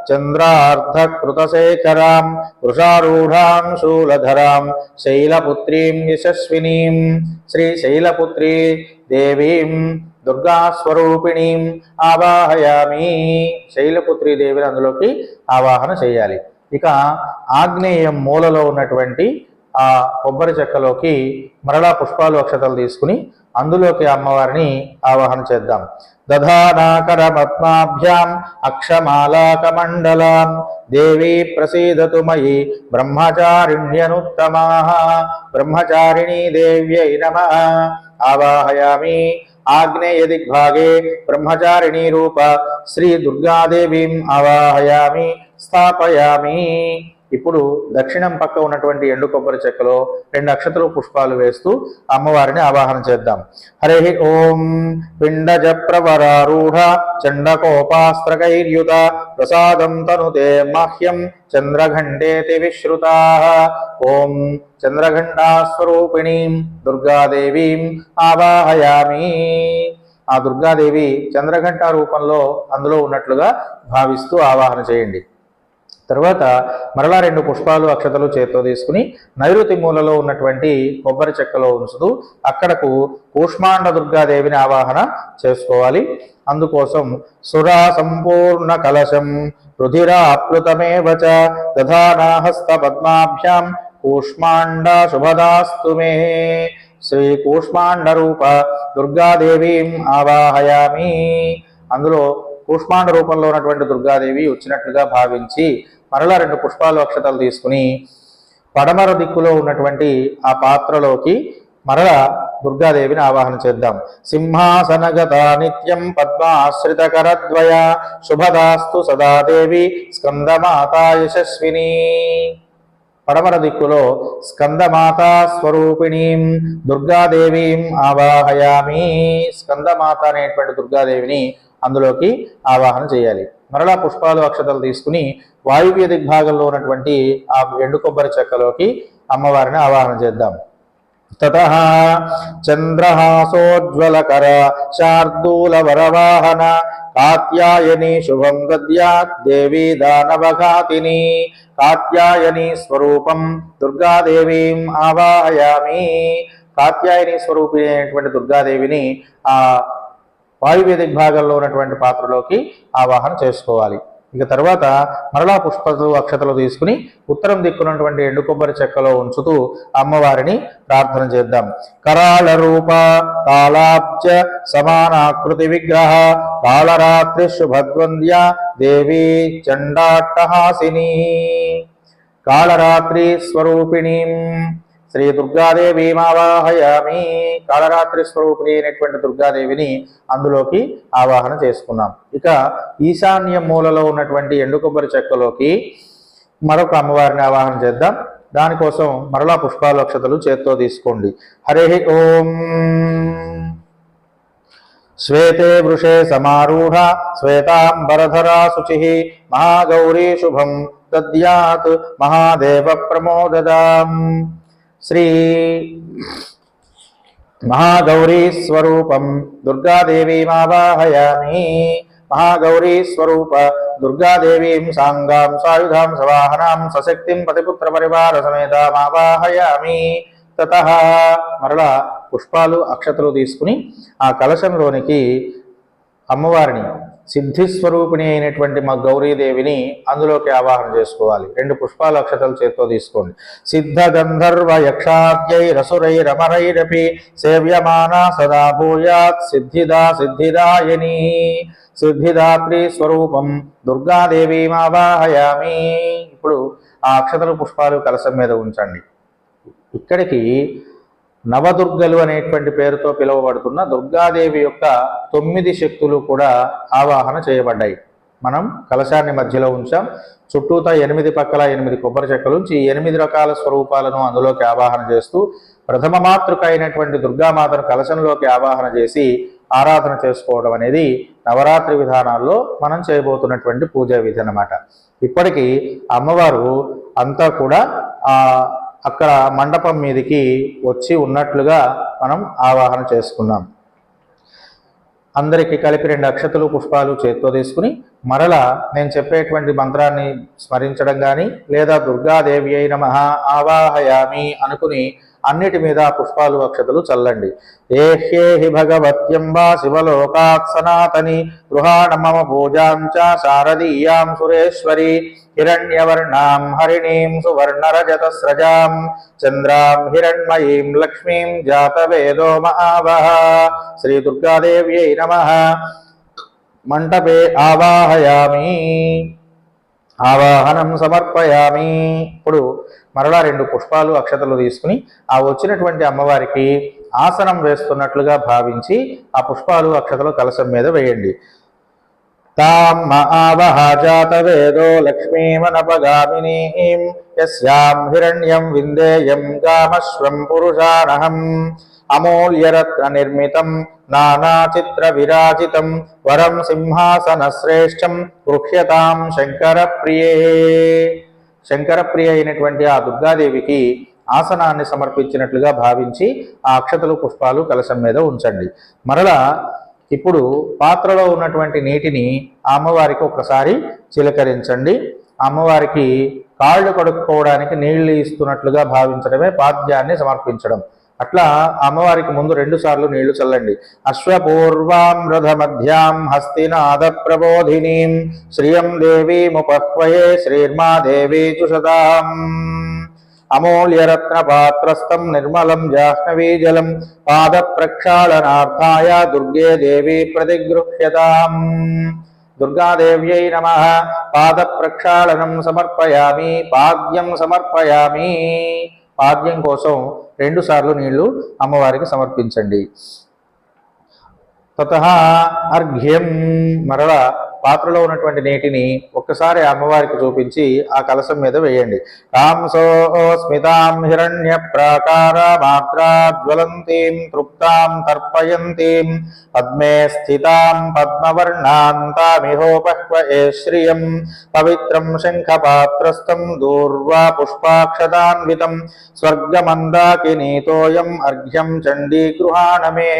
చంద్రార్ధకృతశేఖరాం వృషారూఢాం శూలధరాం శైలపుత్రీం యశస్వినీం శ్రీశైలపుత్రీ దేవీం దుర్గాస్వరూపిణీం ఆవాహయామి. శైలపుత్రీ దేవిని అందులోకి ఆవాహన చేయాలి. ఇక ఆగ్నేయం మూలలో ఉన్నటువంటి ఆ కొబ్బరి చెక్కలోకి మరలా పుష్పాలు అక్షతలు తీసుకుని అందులోకి అమ్మవారిని ఆవాహన చేద్దాం. దధానాకర పద్మాభ్యాం అక్షమాలాకమండలాం దేవీ ప్రసీదతు మయి బ్రహ్మచారిణ్యనుత్తమాః. బ్రహ్మచారిణీ దేవ్యై నమః ఆవాహయామి. ఆగ్నేయ దిగ్భాగే బ్రహ్మచారిణీ రూప శ్రీ దుర్గాదేవీం ఆవాహయామి స్థాపయామి. ఇప్పుడు దక్షిణం పక్క ఉన్నటువంటి ఎండు కొబ్బరి చెక్కలో 2 అక్షతలు పుష్పాలు వేస్తూ అమ్మవారిని ఆవాహన చేద్దాం. హరి ఓం. పిండజ ప్రవరారూఢ చండకోపాస్త్రకైర్యుత ప్రసాదం తనుతే మహ్యం చంద్రఘంటేతి విశ్రుతాః. ఓం చంద్రఘంటాస్వరూపిణీం దుర్గాదేవీం ఆవాహయామి. ఆ దుర్గాదేవి చంద్రఘంట రూపంలో అందులో ఉన్నట్లుగా భావిస్తూ ఆవాహన చేయండి. తర్వాత మరలా 2 పుష్పాలు అక్షతలు చేత్తో తీసుకుని నైరుతి మూలలో ఉన్నటువంటి కొబ్బరి చెక్కలో ఉంచుతూ అక్కడకు కూష్మాండ దుర్గాదేవిని ఆవాహన చేసుకోవాలి. అందుకోసం సురా సంపూర్ణ కలశం రుధిరాప్లుతమేవ చ దధానాహస్త పద్మాభ్యాం కూష్మాండ శుభదాస్తు మే. శ్రీ కూష్మాండ రూప దుర్గాదేవీం ఆవాహయామి. అందులో కూష్మాండ రూపంలో ఉన్నటువంటి దుర్గాదేవి వచ్చినట్లుగా భావించి మరలా 2 పుష్పాలు అక్షతలు తీసుకుని పడమర దిక్కులో ఉన్నటువంటి ఆ పాత్రలోకి మరలా దుర్గాదేవిని ఆవాహన చేద్దాం. సింహాసనగత నిత్యం పద్మాశ్రిత కరద్వయ శుభదాస్తు సదాదేవి స్కందమాత యశస్విని. పడమర దిక్కులో స్కందమాతా స్వరూపిణీం దుర్గాదేవీం ఆవాహయామి. స్కందమాత అనేటువంటి దుర్గాదేవిని అందులోకి ఆవాహన చేయాలి. మరలా పుష్పాలు అక్షతలు తీసుకుని వాయువ్య దిగ్భాగంలో ఉన్నటువంటి ఆ ఎండు కొబ్బరి చెక్కలోకి అమ్మవారిని ఆవాహన చేద్దాం. తతః చంద్రహాసోజ్వలకర శార్దూల వరవాహన కాత్యాయని శుభం దద్యాత్ దేవీ దానవఘాతిని. కాత్యాయని స్వరూపం దుర్గాదేవీం ఆవాహయామి. కాత్యాయని స్వరూపిణి అయినటువంటి దుర్గాదేవిని ఆ వాయువ్య దిగ్భాగంలో ఉన్నటువంటి పాత్రలోకి ఆవాహన చేసుకోవాలి. ఇక తర్వాత మరలా పుష్పలు అక్షతలు తీసుకుని ఉత్తరం దిక్కున్నటువంటి ఎండు కొబ్బరి చెక్కలో ఉంచుతూ అమ్మవారిని ప్రార్థన చేద్దాం. కరాళ రూప కాళాబ్జ సమానాకృతి విగ్రహ కాళరాత్రి శుభద్వంద్య దేవీ చండాట్టహాసిని. కాళరాత్రి స్వరూపిణీం శ్రీ దుర్గాదేవీం ఆవాహయామి. కాళరాత్రి స్వరూపిణి అయినటువంటి దుర్గాదేవిని అందులోకి ఆవాహన చేసుకున్నాం. ఇక ఈశాన్య మూలలో ఉన్నటువంటి ఎండు కొబ్బరి చెక్కలోకి మరొక అమ్మవారిని ఆవాహన చేద్దాం. దానికోసం మరలా పుష్పాలు అక్షతలు చేత్తో తీసుకోండి. హరి ఓం. శ్వేతే వృషే సమారూఢ శ్వేతాంబరధరా శుచి మహాగౌరీ శుభం దద్యాత్ మహాదేవ ప్రమోదదాం. శ్రీ మహాగౌరీ స్వరూపం దుర్గాదేవీం ఆవాహయామి. మహాగౌరీ స్వరూప దుర్గాదేవీం సాంగాం సాయుధాం సవాహనాం సశక్తిం పతిపుత్ర పరివార సమేతాం ఆవాహయామి. తతః మరలా పుష్పాలు అక్షతలు తీసుకుని ఆ కలశంలోనికి అమ్మవారిని సిద్ధిస్వరూపిణి అయినటువంటి మా గౌరీదేవిని అందులోకి ఆవాహన చేసుకోవాలి. 2 పుష్పాలు అక్షతలు చేత్తో తీసుకోండి. సిద్ధ గంధర్వ యక్షాద్యై రసురై రమరైరపి సేవ్యమానా సదా భూయాత్ సిద్ధిదా సిద్ధిదాయని సిద్ధిదాత్రి స్వరూపం దుర్గాదేవీమావాహయామి. ఇప్పుడు ఆ అక్షతలు పుష్పాలు కలశం మీద ఉంచండి. ఇక్కడికి నవదుర్గలు అనేటువంటి పేరుతో పిలువబడుతున్న దుర్గాదేవి యొక్క 9 శక్తులు కూడా ఆవాహన చేయబడ్డాయి. మనం కలశాన్ని మధ్యలో ఉంచాం. చుట్టూతా 8 పక్కల 8 కొబ్బరి చెక్కలు ఉంచి 8 రకాల స్వరూపాలను అందులోకి ఆవాహన చేస్తూ ప్రథమ మాతృక అయినటువంటి దుర్గామాతను కలశంలోకి ఆవాహన చేసి ఆరాధన చేసుకోవడం అనేది నవరాత్రి విధానాల్లో మనం చేయబోతున్నటువంటి పూజా విధి అన్నమాట. ఇప్పటికీ అమ్మవారు అంతా కూడా అక్కడ మండపం మీదకి వచ్చి ఉన్నట్లుగా మనం ఆవాహన చేసుకున్నాం. అందరికీ కలిపి 2 అక్షతలు పుష్పాలు చేత్తో తీసుకుని మరలా నేను చెప్పేటువంటి మంత్రాన్ని స్మరించడం కానీ లేదా దుర్గాదేవి అయిన మహా ఆవాహయామి అనుకుని అన్నిటి మీద పుష్పాలు అక్షతలు చల్లండి. ఏహ్యేహి భగవత్యంబా శివలోకాత్ సనాతని గృహాణ మమ పూజాంచ శారదీయాం సురేశ్వరి హిరణ్యవర్ణాం హరిణీం సువర్ణరజతస్రజాం చంద్రాం హిరణ్మయీం లక్ష్మీం జాతవేదో మహావహ. శ్రీ దుర్గాదేవ్యై నమః. మంటపే ఆవాహయామి. ఆవాహనం సమర్పయామి. ఇప్పుడు మరలా 2 పుష్పాలు అక్షతలు తీసుకుని ఆ వచ్చినటువంటి అమ్మవారికి ఆసనం వేస్తున్నట్లుగా భావించి ఆ పుష్పాలు అక్షతలు కలశం మీద వేయండి. తాం ఆవహ జాతవేదో లక్ష్మీమనపగామినీం యస్యాం హిరణ్యం విందేయం గామశ్వం పురుషానహం అమూల్యరత్న నిర్మితం నానాచిత్ర విరాజితం వరం సింహాసన శ్రేష్టం గృహ్యతాం శంకర ప్రియే. శంకర ప్రియ అయినటువంటి ఆ దుర్గాదేవికి ఆసనాన్ని సమర్పించినట్లుగా భావించి ఆ అక్షతలు పుష్పాలు కలశం మీద ఉంచండి. మరలా ఇప్పుడు పాత్రలో ఉన్నటువంటి నీటిని ఆ అమ్మవారికి ఒకసారి చిలకరించండి. అమ్మవారికి కాళ్ళు కడుక్కోవడానికి నీళ్లు ఇస్తున్నట్లుగా భావించడమే పాద్యాన్ని సమర్పించడం. అట్లా అమ్మవారికి ముందు 2 సార్లు నీళ్లు చల్లండి. అశ్వపూర్వాం రథమధ్యాం హస్తినాద ప్రబోధినీం శ్రియం దేవీముపక్వయే శ్రీర్మా దేవీ చుషతాం అమూల్యరత్న పాత్రస్థం నిర్మలం జాహ్నవీజలం పాద ప్రక్షాళనార్థాయ దుర్గే దేవి ప్రతిగృహ్యతాం. దుర్గాదేవ్యై నమః. పాద ప్రక్షాళనం సమర్పయామి. పాద్యం సమర్పయామి. పాద్యం కోసం 2 సార్లు నీళ్లు అమ్మవారికి సమర్పించండి. తతః అర్ఘ్యం. మరలా పాత్రలో ఉన్నటువంటి నీటిని ఒక్కసారి అమ్మవారికి చూపించి ఆ కలశం మీద వేయండి. కాంసో స్మితాం హిరణ్య ప్రాకార మాత్రాజ్వలంతీం తృప్తాం తర్పయంతీం పద్మే స్థితాం పద్మవర్ణాంతామిహోపహ్వయే శ్రియం పవిత్రం శంఖపాత్రస్థం దూర్వా పుష్పాక్షదాన్వితం స్వర్గమందాకినీతోయం అర్ఘ్యం చండీ గృహాణమే.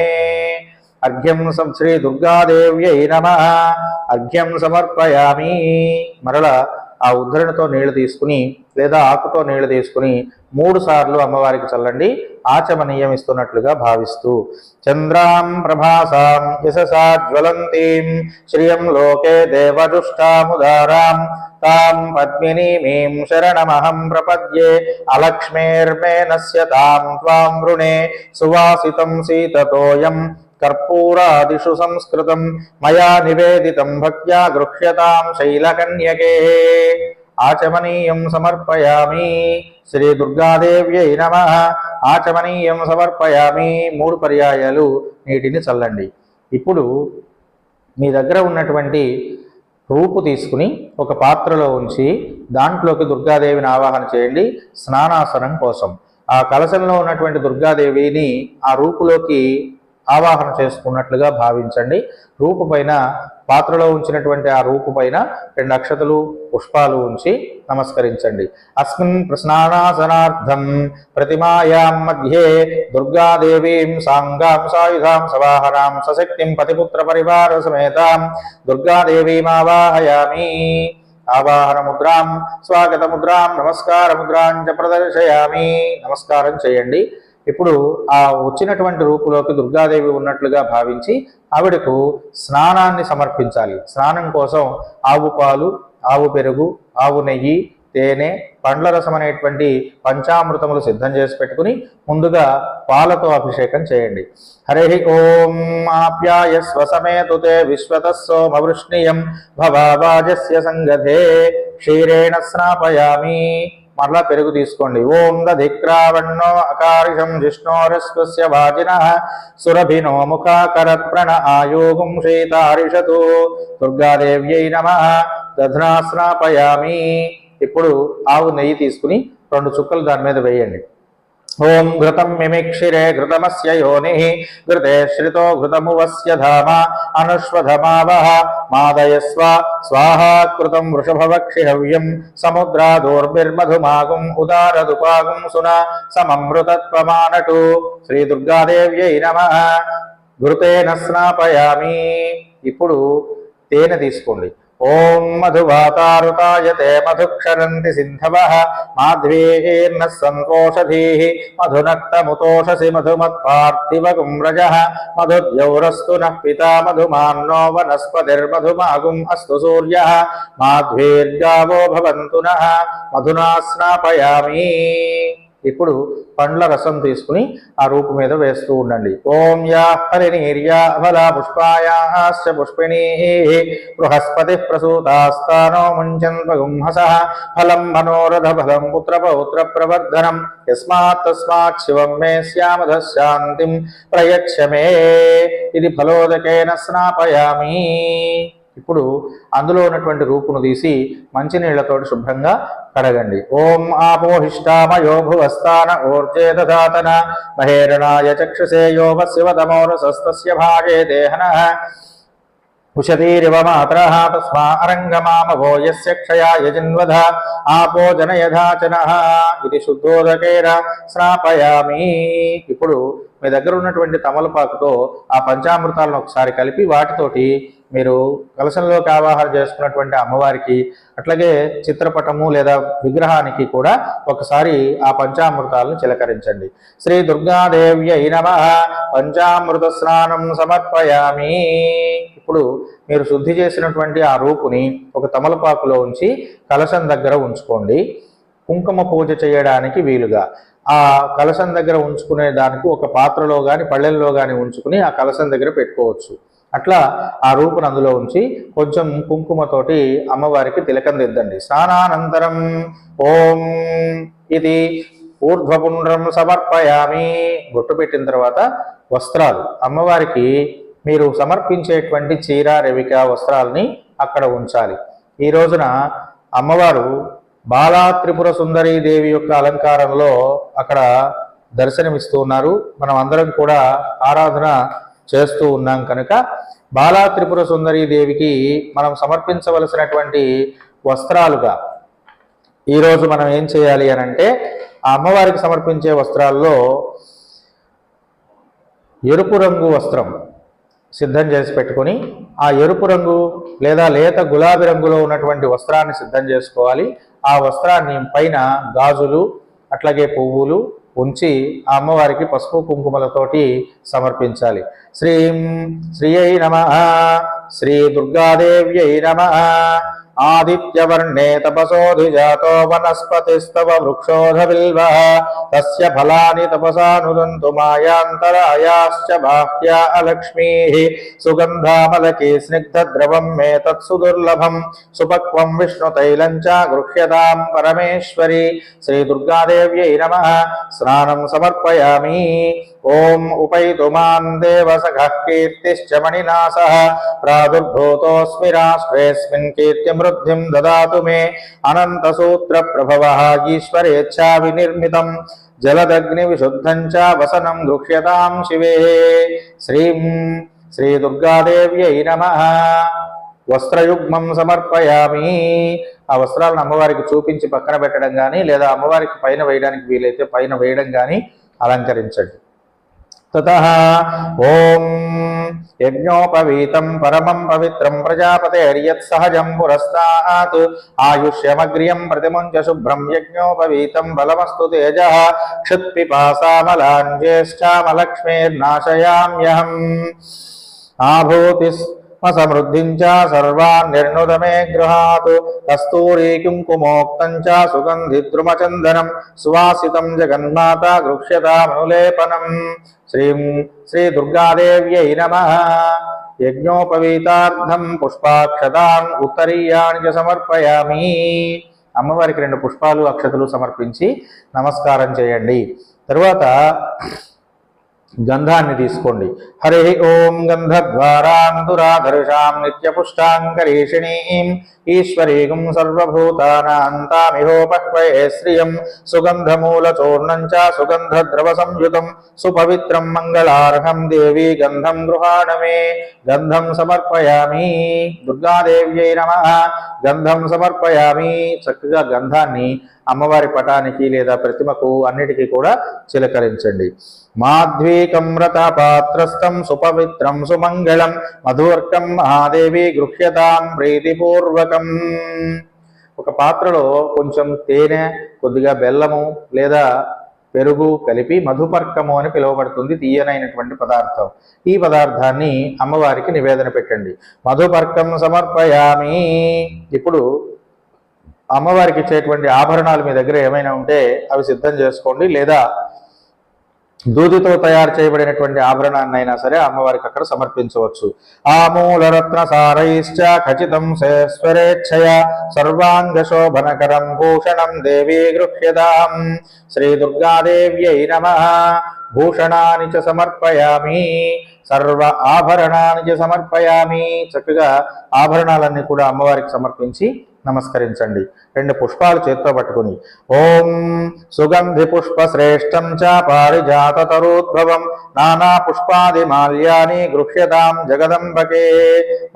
అర్ఘ్యం శ్రీ దుర్గాదేవ్యై నమః. అర్ఘ్యం సమర్పయామి. మరలా ఆ ఉద్ధరణతో నీళ్లు తీసుకుని లేదా ఆకుతో నీళ్లు తీసుకుని 3 సార్లు అమ్మవారికి చల్లండి. ఆచమనీయం ఇస్తున్నట్లుగా భావిస్తూ చంద్రాం ప్రభాసాం యశసా జ్వలంతీం శ్రియం లోకే దేవదుష్టాముదారాం తాం పద్మినీమీం శరణమహం ప్రపద్యే అలక్ష్మేర్మే నశ్యతాం త్వాం వృణే సువాసితం సీతతోయం కర్పూరాదిషు సంస్కృతం మయా నివేదితం భక్త్యా గృహ్యతాం శైలకన్యకే. ఆచమనీయం సమర్పయామి. శ్రీ దుర్గాదేవ్యై నమః. ఆచమనీయం సమర్పయామి. 3 పర్యాయాలు నీటిని చల్లండి. ఇప్పుడు మీ దగ్గర ఉన్నటువంటి రూపు తీసుకుని ఒక పాత్రలో ఉంచి దాంట్లోకి దుర్గాదేవిని ఆవాహన చేయండి స్నానాసనం కోసం. ఆ కలశంలో ఉన్నటువంటి దుర్గాదేవిని ఆ రూపులోకి ఆవాహన చేసుకున్నట్లుగా భావించండి. రూపు పైన పాత్రలో ఉంచినటువంటి ఆ రూపు పైన 2 అక్షతలు పుష్పాలు ఉంచి నమస్కరించండి. అస్మిన్ స్నానాసనార్థం ప్రతిమాయాం మధ్యే దుర్గాదేవీం సాంగాం సాయుధాం సవాహనాం సశక్తిం పతిపుత్ర పరివార సమేతాం దుర్గాదేవీమావాహయామి. ఆవాహన ముద్రాం స్వాగత ముద్రాం నమస్కార ముద్రాం చ ప్రదర్శయామి. నమస్కారం చేయండి. ఇప్పుడు ఆ వచ్చినటువంటి రూపులోకి దుర్గాదేవి ఉన్నట్లుగా భావించి ఆవిడకు స్నానాన్ని సమర్పించాలి. స్నానం కోసం ఆవు పాలు, ఆవు పెరుగు, ఆవు నెయ్యి, తేనె, పండ్ల రసం అనేటువంటి పంచామృతములు సిద్ధం చేసి పెట్టుకుని ముందుగా పాలతో అభిషేకం చేయండి. హరి ఓం ఆప్యాయస్వ సమేతుతే విశ్వతస్సోమవృష్ణియం భవాజస్య సంగధే క్షీరేణ స్నాపయామి. మరలా పెరుగు తీసుకోండి. ఓం దధిక్రావణ్ణో అకారిషం జిష్ణోరస్వస్య వాజినః సురభినో ముఖాకరత్ ప్రణః ఆయోగం శ్రీతారిషతు. దుర్గాదేవ్యై నమః. దధ్నా స్నాపయామి. ఇప్పుడు ఆవు నెయ్యి తీసుకుని 2 చుక్కలు దాని మీద వేయండి. ఓం ఘృతం మిమిక్షిరే ఘృతమస్య యోనిః ఘృతే శ్రితో ఘృతమువస్య ధామ అనుష్వధమావః మాదయస్వ స్వాహా కృతం వృషభవక్షి హవ్యం సముద్రాదోర్భిర్మధుమాగుం ఉదారదుపాగుం సున సమమృతత్వమానటు. శ్రీ దుర్గాదేవ్యై నమః. ఘృతేన స్నాపయామి. ఇప్పుడు తేనె తీసుకోండి. ఓం మధువాతారుతాయతే మధుక్షరంతి సింధవః మాధ్వీర్న సంతోషధీః మధునక్తముతోషసి మధుమత్పార్థివగుం రజః మధుద్యౌరస్తు నః పితా మధుమాన్నో వనస్పతిర్మధుమాగుం అస్తు సూర్యః మాధ్వీర్గావో భవంతు నః. మధునా స్నాపయామి. ఇప్పుడు పండ్ల రసం తీసుకుని ఆ రూపు మీద వేస్తూ ఉండండి. ఓం యా హరినీర్యా ఫలా పుష్పాయాశ్చ పుష్పిణీః బృహస్పతి ప్రసూతాస్తానో ముంచన్వగుంహసః ఫలం మనోరథ ఫలం పుత్రపౌత్ర ప్రవర్ధనం యస్మాత్ తస్మాత్ శివం మే శ్యామధ శాంతిం ప్రయచ్చ మే. ఇది ఫలోదకేన స్నాపయామి. ఇప్పుడు అందులో ఉన్నటువంటి రూపును తీసి మంచినీళ్లతో శుభ్రంగా కడగండి. ఓం ఆపోహిష్టామయో భువస్థాన ఊర్జే దధాతన మహేరణాయ చక్షుషే యోగశివతమోరసస్తస్య భాగే దేహనః ఉషతీరివ మాతరః తస్మా అరంగమామభో యస్య క్షయాయ జిన్వధ ఆపో జనయధాచనః. ఇది శుద్ధోదకేన స్నాపయామి. ఇప్పుడు మీ దగ్గర ఉన్నటువంటి తమలపాకుతో ఆ పంచామృతాలను ఒకసారి కలిపి వాటితోటి మీరు కలశంలోకి ఆవాహన చేసుకున్నటువంటి అమ్మవారికి అట్లాగే చిత్రపటము లేదా విగ్రహానికి కూడా ఒకసారి ఆ పంచామృతాలను చిలకరించండి. శ్రీ దుర్గాదేవ్యై నమః. పంచామృత స్నానం సమర్పయామి. ఇప్పుడు మీరు శుద్ధి చేసినటువంటి ఆ రూపుని ఒక తమలపాకులో ఉంచి కలశం దగ్గర ఉంచుకోండి. కుంకుమ పూజ చేయడానికి వీలుగా ఆ కలశం దగ్గర ఉంచుకునే దానికి ఒక పాత్రలో కానీ పళ్ళెల్లో కానీ ఉంచుకుని ఆ కలశం దగ్గర పెట్టుకోవచ్చు. అట్లా ఆ రూపును అందులో ఉంచి కొంచెం కుంకుమతోటి అమ్మవారికి తిలకం దిద్దండి. స్నానానంతరం ఓం ఇది ఊర్ధ్వపుండ్రం సమర్పయామి. బొట్టు పెట్టిన తర్వాత వస్త్రాలు అమ్మవారికి మీరు సమర్పించేటువంటి చీర, రెవిక వస్త్రాలని అక్కడ ఉంచాలి. ఈ రోజున అమ్మవారు బాలా త్రిపుర సుందరీ దేవి యొక్క అలంకారంలో అక్కడ దర్శనమిస్తూ ఉన్నారు. మనం అందరం కూడా ఆరాధన చేస్తూ ఉన్నాం కనుక బాలా త్రిపుర సుందరీ దేవికి మనం సమర్పించవలసినటువంటి వస్త్రాలుగా ఈరోజు మనం ఏం చేయాలి అని అంటే ఆ అమ్మవారికి సమర్పించే వస్త్రాల్లో ఎరుపు రంగు వస్త్రం సిద్ధం చేసి పెట్టుకొని ఆ ఎరుపు రంగు లేదా లేత గులాబీ రంగులో ఉన్నటువంటి వస్త్రాన్ని సిద్ధం చేసుకోవాలి. ఆ వస్త్రాన్ని పైన గాజులు అట్లాగే పువ్వులు ఉంచి ఆ అమ్మవారికి పసుపు కుంకుమలతోటి సమర్పించాలి. శ్రీం శ్రీయై నమః. శ్రీ దుర్గాదేవ్యై నమః. ఆదిత్యవర్ణే తపసోధిజాతో వనస్పతిస్తవ వృక్షోధవిల్వః తస్య ఫలాని తపసానుదంతు మాయాంతరాయాశ్చ బాహ్యా అలక్ష్మీః సుగంధామలకీ స్నిగ్ధద్రవం మే తత్సుదుర్లభం సుపక్వం విష్ణుతైలం చ గృహ్యతాం పరమేశ్వరి. శ్రీ దుర్గాదేవ్యై నమః. స్నానం సమర్పయామి. ఓం ఉపైతు మాం దేవసఖః కీర్తిశ్చ మణినాసః ప్రాదుర్భూతోऽస్మి రాష్ట్రేऽస్మిన్ కీర్తిమృద్ధిం దదాతు మే అనంతసూత్ర ప్రభవః ఈశ్వరేచ్ఛా వినిర్మితం జలదగ్ని విశుద్ధం చ వసనం గృహ్యతాం శివే. శ్రీం శ్రీ దుర్గాదేవ్యై నమః. వస్త్రయుగ్మం సమర్పయామి. ఆ వస్త్రాలను అమ్మవారికి చూపించి పక్కన పెట్టడం కానీ లేదా అమ్మవారికి పైన వేయడానికి వీలైతే పైన వేయడం కానీ అలంకరించండి. తతః ఓం యజ్ఞోపవీతం పరమం పవిత్రం ప్రజాపతేర్యత్ సహజం పురస్తాత్ ఆయుష్యమగ్ర్యం ప్రతిముంచ శుభ్రం యజ్ఞోపవీతం బలమస్తు తేజః క్షుత్పిపాసామలాన్ జ్యేష్ఠామలక్ష్మీర్నాశయామ్యహం ఆభూతిస్ సమృద్ధిం చ సర్వాన్ నిర్ణుత మే గృహాత్ కస్తూరీ కుంకుమోక్తం చ సుగంధిద్రుమచందనం సువాసితం జగన్మాత గృహ్యతామనులేపనం శ్రీ దుర్గాదేవ్యై నమః యజ్ఞోపవీతార్థం పుష్పాక్షతాన్ ఉత్తరీయాని చ సమర్పయామి. అమ్మవారికి 2 పుష్పాలు అక్షతలు సమర్పించి నమస్కారం చేయండి. తరువాత గంధాన్ని తీసుకోండి. హరి ఓం గంధద్వారాంతురాధర్షాం నిత్యపుష్టాంకరీషిణీం ఈశ్వరీం సర్వభూతానాంతామిహోపక్వయే శ్రియం సుగంధమూలచూర్ణం చ సుగంధద్రవ సంయుతం సుపవిత్రం మంగళార్హం దేవీ గంధం గృహాణమే. గంధం సమర్పయామి. దుర్గాదేవ్యై నమః. గంధం సమర్పయామి. చక్కగా గంధాన్ని అమ్మవారి పటానికి లేదా ప్రతిమకు అన్నిటికీ కూడా చిలకరించండి. మాధ్వీకమ్రత పాత్రస్థం సుపవిత్రం సుమంగళం మధువర్కం మహాదేవి గృహ్యతాం ప్రీతిపూర్వకం. ఒక పాత్రలో కొంచెం తేనె, కొద్దిగా బెల్లము లేదా పెరుగు కలిపి మధుపర్కము అని పిలువబడుతుంది, తీయనైనటువంటి పదార్థం. ఈ పదార్థాన్ని అమ్మవారికి నివేదన పెట్టండి. మధుపర్కం సమర్పయామి. ఇప్పుడు అమ్మవారికి ఇచ్చేటువంటి ఆభరణాలు మీ దగ్గర ఏమైనా ఉంటే అవి సిద్ధం చేసుకోండి, లేదా దూదితో తయారు చేయబడినటువంటి ఆభరణాన్నైనా సరే అమ్మవారికి అక్కడ సమర్పించవచ్చు. ఆమూలరత్న సారైశ్చ ఖచితం శేశ్వరేచ్ఛయ సర్వాంగశోభనకరం భూషణం దేవీ గృహ్యతాం. శ్రీ దుర్గాదేవ్యై నమః. భూషణాని చ సమర్పయామి. సర్వ ఆభరణాని చ సమర్పయామి. చక్కగా ఆభరణాలన్నీ కూడా అమ్మవారికి సమర్పించి నమస్కరించండి. 2 పుష్పాలు చేత్తో పట్టుకుని ఓం సుగంధి పుష్ప శ్రేష్టం చ పారిజాత తరోద్భవం నానా పుష్పాది మాల్యాని గృహ్యతాం జగదంబకే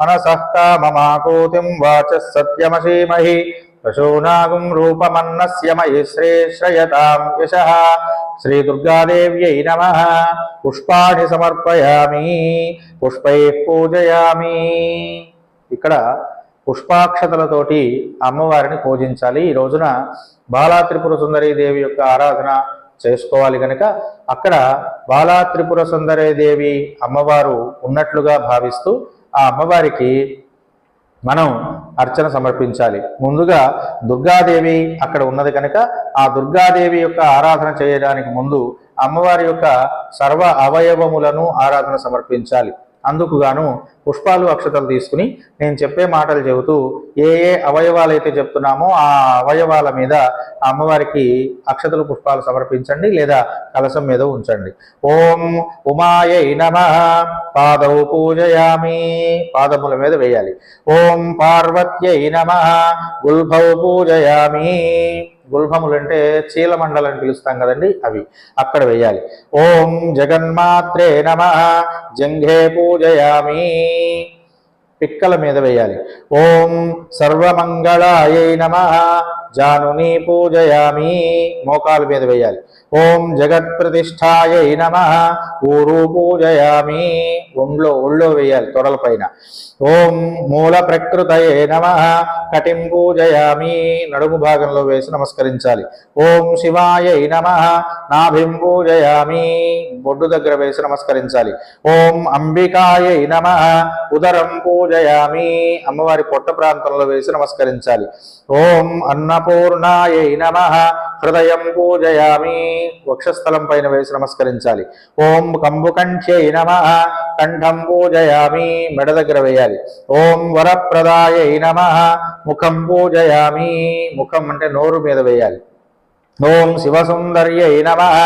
మనసః కామమాకూతిం వాచః సత్యమసీమహి పశూనాగం రూపమన్నస్య మయి శ్రేశ్రయతాం యశః. శ్రీ దుర్గాదేవ్యై నమః. పుష్పాణి సమర్పయామి. పుష్పైః పూజయామి. ఇక్కడ పుష్పాక్షతలతోటి అమ్మవారిని పూజించాలి. ఈ రోజున బాలా త్రిపుర సుందరీ దేవి యొక్క ఆరాధన చేసుకోవాలి కనుక అక్కడ బాలా త్రిపుర సుందరీ దేవి అమ్మవారు ఉన్నట్లుగా భావిస్తూ ఆ అమ్మవారికి మనం అర్చన సమర్పించాలి. ముందుగా దుర్గాదేవి అక్కడ ఉన్నది కనుక ఆ దుర్గాదేవి యొక్క ఆరాధన చేయడానికి ముందు అమ్మవారి యొక్క సర్వ అవయవములను ఆరాధన సమర్పించాలి. అందుకు గాను పుష్పాలు అక్షతలు తీసుకుని నేను చెప్పే మాటలు చెబుతూ ఏ ఏ అవయవాలైతే చెప్తున్నామో ఆ అవయవాల మీద అమ్మవారికి అక్షతలు పుష్పాలు సమర్పించండి, లేదా కలశం మీద ఉంచండి. ఓం ఉమాయై నమః. పాదౌ పూజయామి. పాదముల మీద వేయాలి. ఓం పార్వత్యై నమః. గుల్భౌ పూజయామి. గుల్భములంటే చీలమండలని పిలుస్తాం కదండి, అవి అక్కడ వేయాలి. ఓం జగన్మాత్రే నమః. జంఘే పూజయామి. పిక్కల మీద వేయాలి. ఓం సర్వమంగళాయై నమః. జానుని పూజయామి. మోకాల మీద వేయాలి. ఓం జగత్ప్రతిష్ఠాయై నమః. ఊరు పూజయామి. ఒళ్ళో వేయాలి, తొడల పైన. ఓం మూల ప్రకృతయే నమః. కటిం పూజయామి. నడుము భాగంలో వేసి నమస్కరించాలి. ఓం శివాయై నమః. నాభిం పూజయామి. బొడ్డు దగ్గర వేసి నమస్కరించాలి. ఓం అంబికాయై నమః. ఉదరం పూజయామి. అమ్మవారి పొట్ట ప్రాంతంలో వేసి నమస్కరించాలి. ఓం అన్నపూర్ణాయై నమః. హృదయం పూజయామి. వక్షస్థలం పైన వేసి నమస్కరించాలి. ఓం కంబుకంఠ్యై నమః. కంఠం పూజయామి. మెడ దగ్గర వేయాలి. ఓం వరప్రదాయై నమః. ముఖం పూజయామి. ముఖం అంటే నోరు మీద వేయాలి. ఓం శివసుందర్యై నమః.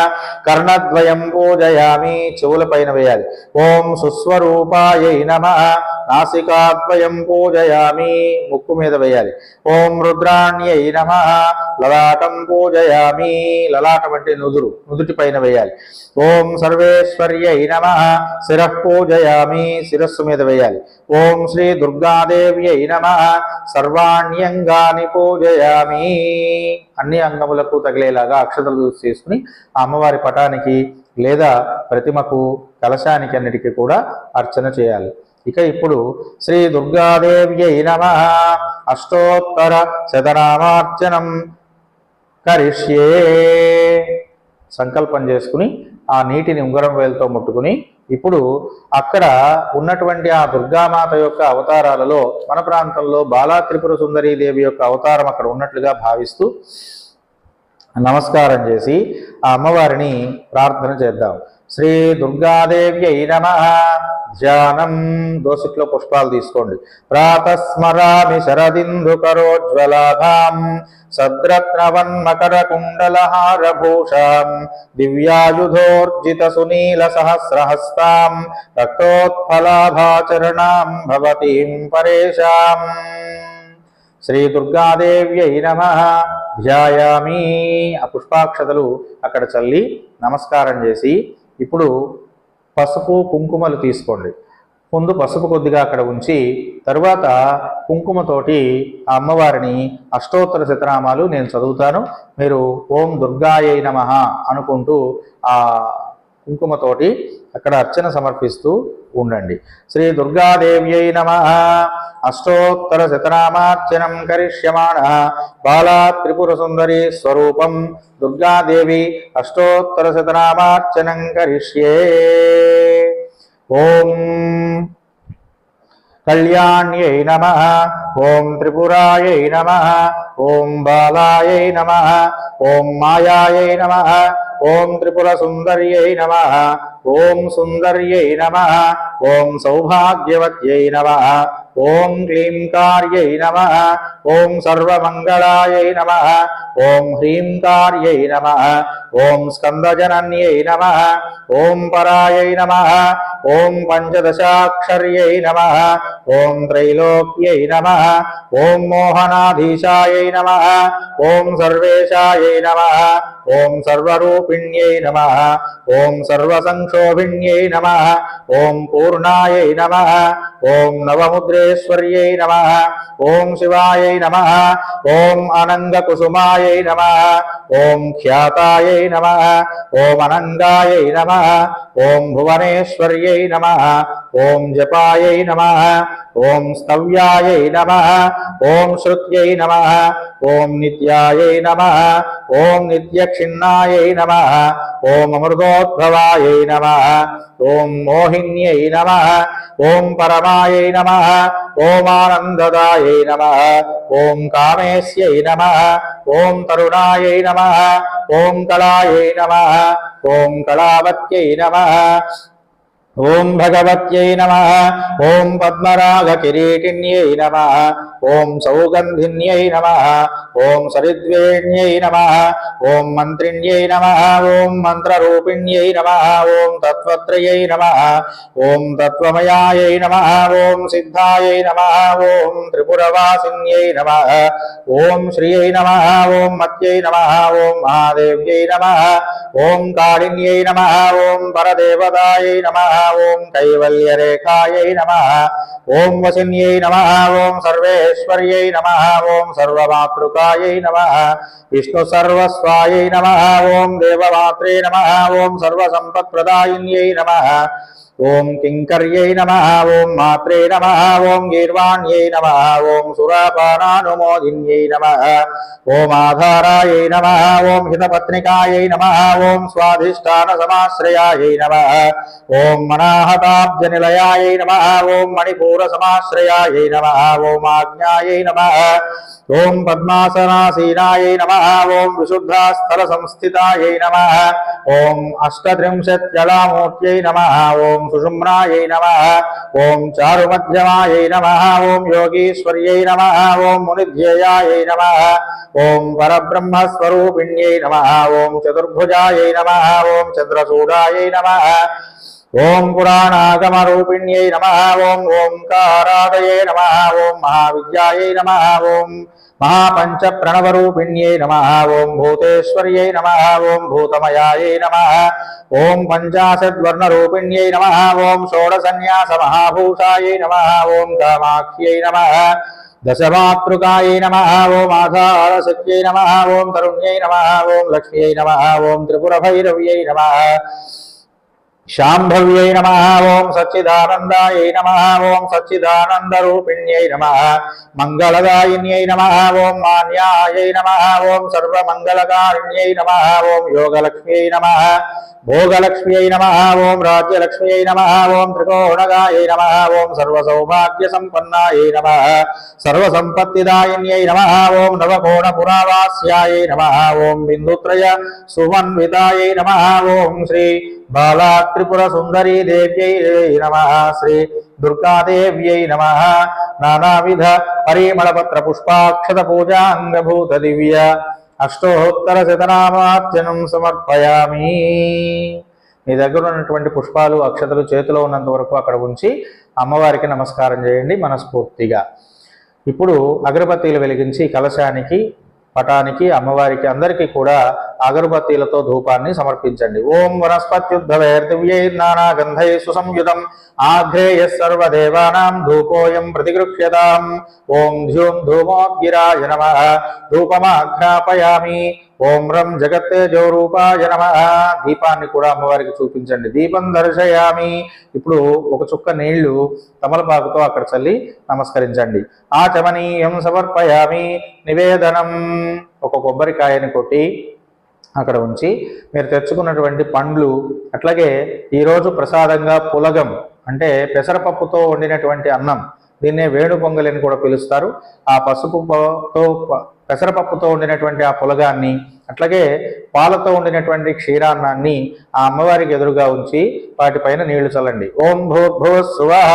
కర్ణద్వయం పూజయామి. చెవుల పైన వేయాలి. ఓం సుస్వరూపాయై నమః. నాసికాద్వయం పూజయామి. ముక్కు మీద వేయాలి. ఓం రుద్రాణ్యై నమః. లలాటం పూజయామి. లలాటం అంటే నుదుటి పైన వేయాలి. ఓం సర్వేశ్వర్యై నమః. శిరః పూజయామి. శిరస్సు మీద వేయాలి. ఓం శ్రీ దుర్గాదేవ్యై నమః. సర్వాణ్యంగాని పూజయామి. అన్ని అంగములకు తగిలేలాగా అక్షతలు తీసుకుని అమ్మవారి పటానికి లేదా ప్రతిమకు, కలశానికి అన్నిటికీ కూడా అర్చన చేయాలి. ఇక ఇప్పుడు శ్రీ దుర్గాదేవ్యై నమః అష్టోత్తర శతనామార్చనం కరిష్యే. సంకల్పం చేసుకుని ఆ నీటిని ఉంగరం వేలుతో ముట్టుకుని ఇప్పుడు అక్కడ ఉన్నటువంటి ఆ దుర్గామాత యొక్క అవతారాలలో మన ప్రాంతంలో బాలా త్రిపుర సుందరీ దేవి యొక్క అవతారం అక్కడ ఉన్నట్లుగా భావిస్తూ నమస్కారం చేసి ఆ అమ్మవారిని ప్రార్థన చేద్దాం. శ్రీ దుర్గాదేవ్యై నమః. ధ్యానం. దోసిట్లో పుష్పాలు తీసుకోండి. ప్రాతస్మరామి శరదిందుకరోజ్వలాభాం సద్రత్నవన్మకర కుండలహారభూషాం దివ్యాయుధోర్జిత సునీల సహస్రహస్తాం రక్తోత్ఫలాభాచరణాం భవతీం పరేషాం. శ్రీ దుర్గాదేవ్యై నమః. ధ్యాయామి. ఆ పుష్పాక్షతలు అక్కడ చల్లి నమస్కారం చేసి ఇప్పుడు పసుపు కుంకుమలు తీసుకోండి. ముందు పసుపు కొద్దిగా అక్కడ ఉంచి తరువాత కుంకుమతోటి ఆ అమ్మవారిని అష్టోత్తర శతనామాలు నేను చదువుతాను. మీరు ఓం దుర్గాయై నమః అనుకుంటూ ఆ కుంకుమతోటి అక్కడ అర్చన సమర్పిస్తూ ఉండండి. శ్రీ దుర్గాదేవ్యై నమః అష్టోత్తర శతనామార్చనం కరిష్యమాణ బాలా త్రిపుర సుందరీ స్వరూపం దుర్గాదేవి అష్టోత్తర శతనామార్చనం కరిష్యే. ఓం కళ్యాణ్యై నమః. ఓం త్రిపురాయై నమః. ఓం బాలాయై నమః. ఓం మాయాయై నమః. ఓం త్రిపుర సుందర్యై నమః. ఓం సుందర్యై నమః. ఓం సౌభాగ్యవత్యై నమః. ఓం క్లీంకార్యై నమః. ఓం సర్వమంగళాయై నమః. ఓం హ్రీంకార్యై నమః. ఓం స్కందజనన్యై నమః. ఓం పరాయై నమః. ఓం పంచదశాక్షర్యై నమః. ఓం త్రైలోక్యై నమః. ఓం మోహనాధీశాయై నమః. ఓం సర్వేశాయై నమః. ఓం సర్వరూపిణ్యై నమః. ఓం సర్వసంక్షోభిణ్యై నమః. ఓం పూర్ణాయై నమః. ఓం నవముద్రేశ్వర్యై నమః. ఓం శివాయై నమః. ఓం అనంగకుసుమాయై నమః. ఓం ఖ్యాతాయై నమః. ఓం అనంగాయై నమః. ఓం భువనేశ్వర్యై నమః. ఓం జపాయై నమః. ఓం స్తవ్యాయై నమః. ఓం శ్రుత్యై నమః. ఓం నిత్యాయై నమః. ఓం నిత్యక్షిన్నాయై నమః. ఓం అమృతోద్భవాయై నమః. ఓం మోహిన్యై నమః. ఓం పరమాయై నమః. ఓం ఆనందదాయై నమః. ఓం కామేశ్యై నమః. ఓం తరుణాయై నమః. ఓం కళాయై నమః. ఓం కళావత్యై నమః. ఓం భగవత్యై నమః. ఓం పద్మరాగకిరీటిన్యై నమః. ఓం సౌగంధిన్యై నమః. ఓం సరిద్వేణ్యై నమః. ఓం మంత్రిణ్యై నమః. ఓం మంత్రరూపిణ్యై నమః. ఓం తత్వత్రయై నమః. ఓం తత్వమయాయై నమః. ఓం సిద్ధాయై నమః. ఓం త్రిపురవాసిన్యై నమః. ఓం శ్రియై నమః. ఓం మత్యై నమః. ఓం మహాదేవ్యై నమః. ఓం కాళిన్యై నమః. ఓం పరదేవతాయై నమః. ఓం కైవల్యరేఖాయై నమః. ఓం వసిన్యై నమః. ఓం సర్వేశ్వర్యై నమః. ఓం సర్వమాతృకాయై నమః. విష్ణు సర్వస్వాయై నమః. ఓం దేవమాత్రే నమః. ఓం సర్వసంపత్ప్రదాయిన్యై నమః. ఓం కింకర్యై నమః. ఓం మాత్రే నమః. ఓం గీర్వాణ్యై నమః. ఓం సురాపానానుమోదిన్యై నమః. ఓం ఆధారాయై నమః. ఓం హితపత్నికాయై నమః. ఓం స్వాధిష్టాన సమాశ్రయాయై నమః. ఓం మనాహతాబ్జనిలయాయై నమః. ఓం మణిపూర సమాశ్రయాయై నమః. ఓం ఆజ్ఞాయై నమః. ఓం పద్మాసనాసీనాయై నమః. ఓం విశుద్ధాస్థల సంస్థితాయై నమః. ఓం అష్టత్రింశజ్జలామూర్త్యై నమః. ఓం సుషుమ్నాయై నమః. ఓం చారుమధ్యమాయై నమః. ఓం యోగీశ్వర్యై నమః. ఓం మునిధ్యేయాయై నమః. ఓం పరబ్రహ్మస్వరూపిణ్యై నమః. ఓం చతుర్భుజాయై నమః. ఓం చంద్రచూడాయై నమః. ఓం పురాణాగమరూపిణ్యై నమః. ఓం ఓంకారాదయే నమః. ఓం మహావిద్యాయై నమః. ఓం మహాపంచప్రణవరూపిణ్యై నమః. ఓం భూతేశ్వర్యై నమః. ఓం భూతమయాయై నమః. ఓం పంచాశద్వర్ణరూపిణ్యై నమః. ఓం షోడసన్యాసమహాభూషాయై నమః. ఓం కామాఖ్యై నమః. దశమాతృకాయై నమః ఓం ఆధారశక్త్యై నమః ఓం తరుణ్యై నమః ఓం లక్ష్మ్యై నమః ఓం త్రిపురభైరవ్యై నమః శాంభవ్యై నమః ఓం సచ్చిదానందాయై నమః ఓం సచ్చిదానందరూపిణ్యై నమః మంగళదాయిన్యై నమః ఓం మాన్యాయై నమః ఓం సర్వమంగళకారిణ్యై నమః ఓం యోగలక్ష్మ్యై నమః భోగలక్ష్మ్యై నమః ఓం రాజ్యలక్ష్మ్యై నమః ఓం త్రికోణగాయై నమః ఓం సర్వసౌభాగ్యసంపన్నాయై నమః సర్వసంపత్తిదాయిన్యై నమః ఓం నవకోణపురావాస్యాయై నమః ఓం బిందుత్రయ సుమన్వితాయై నమః ఓం శ్రీ బాలా త్రిపుర సుందరీ దేవ్యై నమః శ్రీ దుర్గాదేవ్యై నమః నానావిధ పరిమళపత్ర పుష్పాక్షత పూజాంగభూత దివ్య అష్టోత్తర శతనామార్చనం సమర్పయామి. మీ దగ్గర ఉన్నటువంటి పుష్పాలు అక్షతలు చేతిలో ఉన్నంత వరకు అక్కడ ఉంచి అమ్మవారికి నమస్కారం చేయండి మనస్ఫూర్తిగా. ఇప్పుడు అగరబత్తీలు వెలిగించి కలశానికి పటానికి అమ్మవారికి అందరికీ కూడా అగరబత్తీలతో ధూపాన్ని సమర్పించండి. ఓం వనస్పత్యుద్ధవైర్దివ్యైర్నానా గంధై సుసంయుతం ఆఘ్రేయ సర్వదేవానాం ధూపోయం ప్రతిగృహ్యతాం. ఓం ధ్యూం ధూమోద్గిరాయ నమః ధూపమాఘ్రాపయామి. ఓం రం జగత్తేజోరూపాయ నమః. దీపాన్ని కూడా అమ్మవారికి చూపించండి. దీపం దర్శయామి. ఇప్పుడు ఒక చుక్క నీళ్లు తమలపాకుతో అక్కడ చల్లి నమస్కరించండి. ఆచమనీయం సమర్పయామి. నివేదనం, ఒక కొబ్బరికాయని కొట్టి అక్కడ ఉంచి మీరు తెచ్చుకున్నటువంటి పండ్లు, అట్లాగే ఈరోజు ప్రసాదంగా పులగం అంటే పెసరపప్పుతో వండినటువంటి అన్నం, దీన్నే వేణు పొంగలి అని కూడా పిలుస్తారు. ఆ పసుపుతో పెసరపప్పుతో వండినటువంటి ఆ పులగాన్ని, అట్లాగే పాలతో వండినటువంటి క్షీరాన్నాన్ని ఆ అమ్మవారికి ఎదురుగా ఉంచి వాటిపైన నీళ్లు చల్లండి. ఓం భూర్భువస్సువః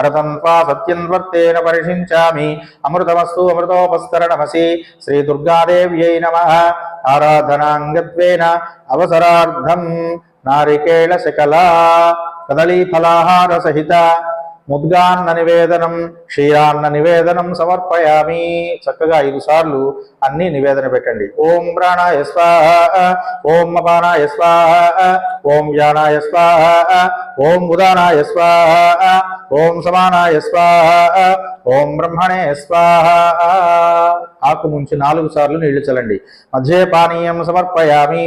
అరతంత్వా సత్యన్వర్తేన పరిషించామి అమృతమస్తు అమృతోపస్తరణమసి. శ్రీ దుర్గాదేవ్యై నమః. ఆరాధనాంగత్వేన అవసరార్థం నారికేళ శకలా కదళీఫలాహార సహిత ముద్గాన్న నివేదనం క్షీరాన్న నివేదనం సమర్పయామి. చక్కగా 5 సార్లు అన్ని నివేదన పెట్టండి. ఓం ప్రాణాయ స్వాహ, ఓం అపానాయ స్వాహ, ఓం వ్యానాయ స్వాహ, ఓం ఉదానాయ స్వాహ, ఓం సమానాయ స్వాహ, ఓం బ్రహ్మణే స్వాహ. ఆకు నుంచి 4 సార్లు నీళ్లు చల్లండి. మధ్యే పానీయం సమర్పయామి.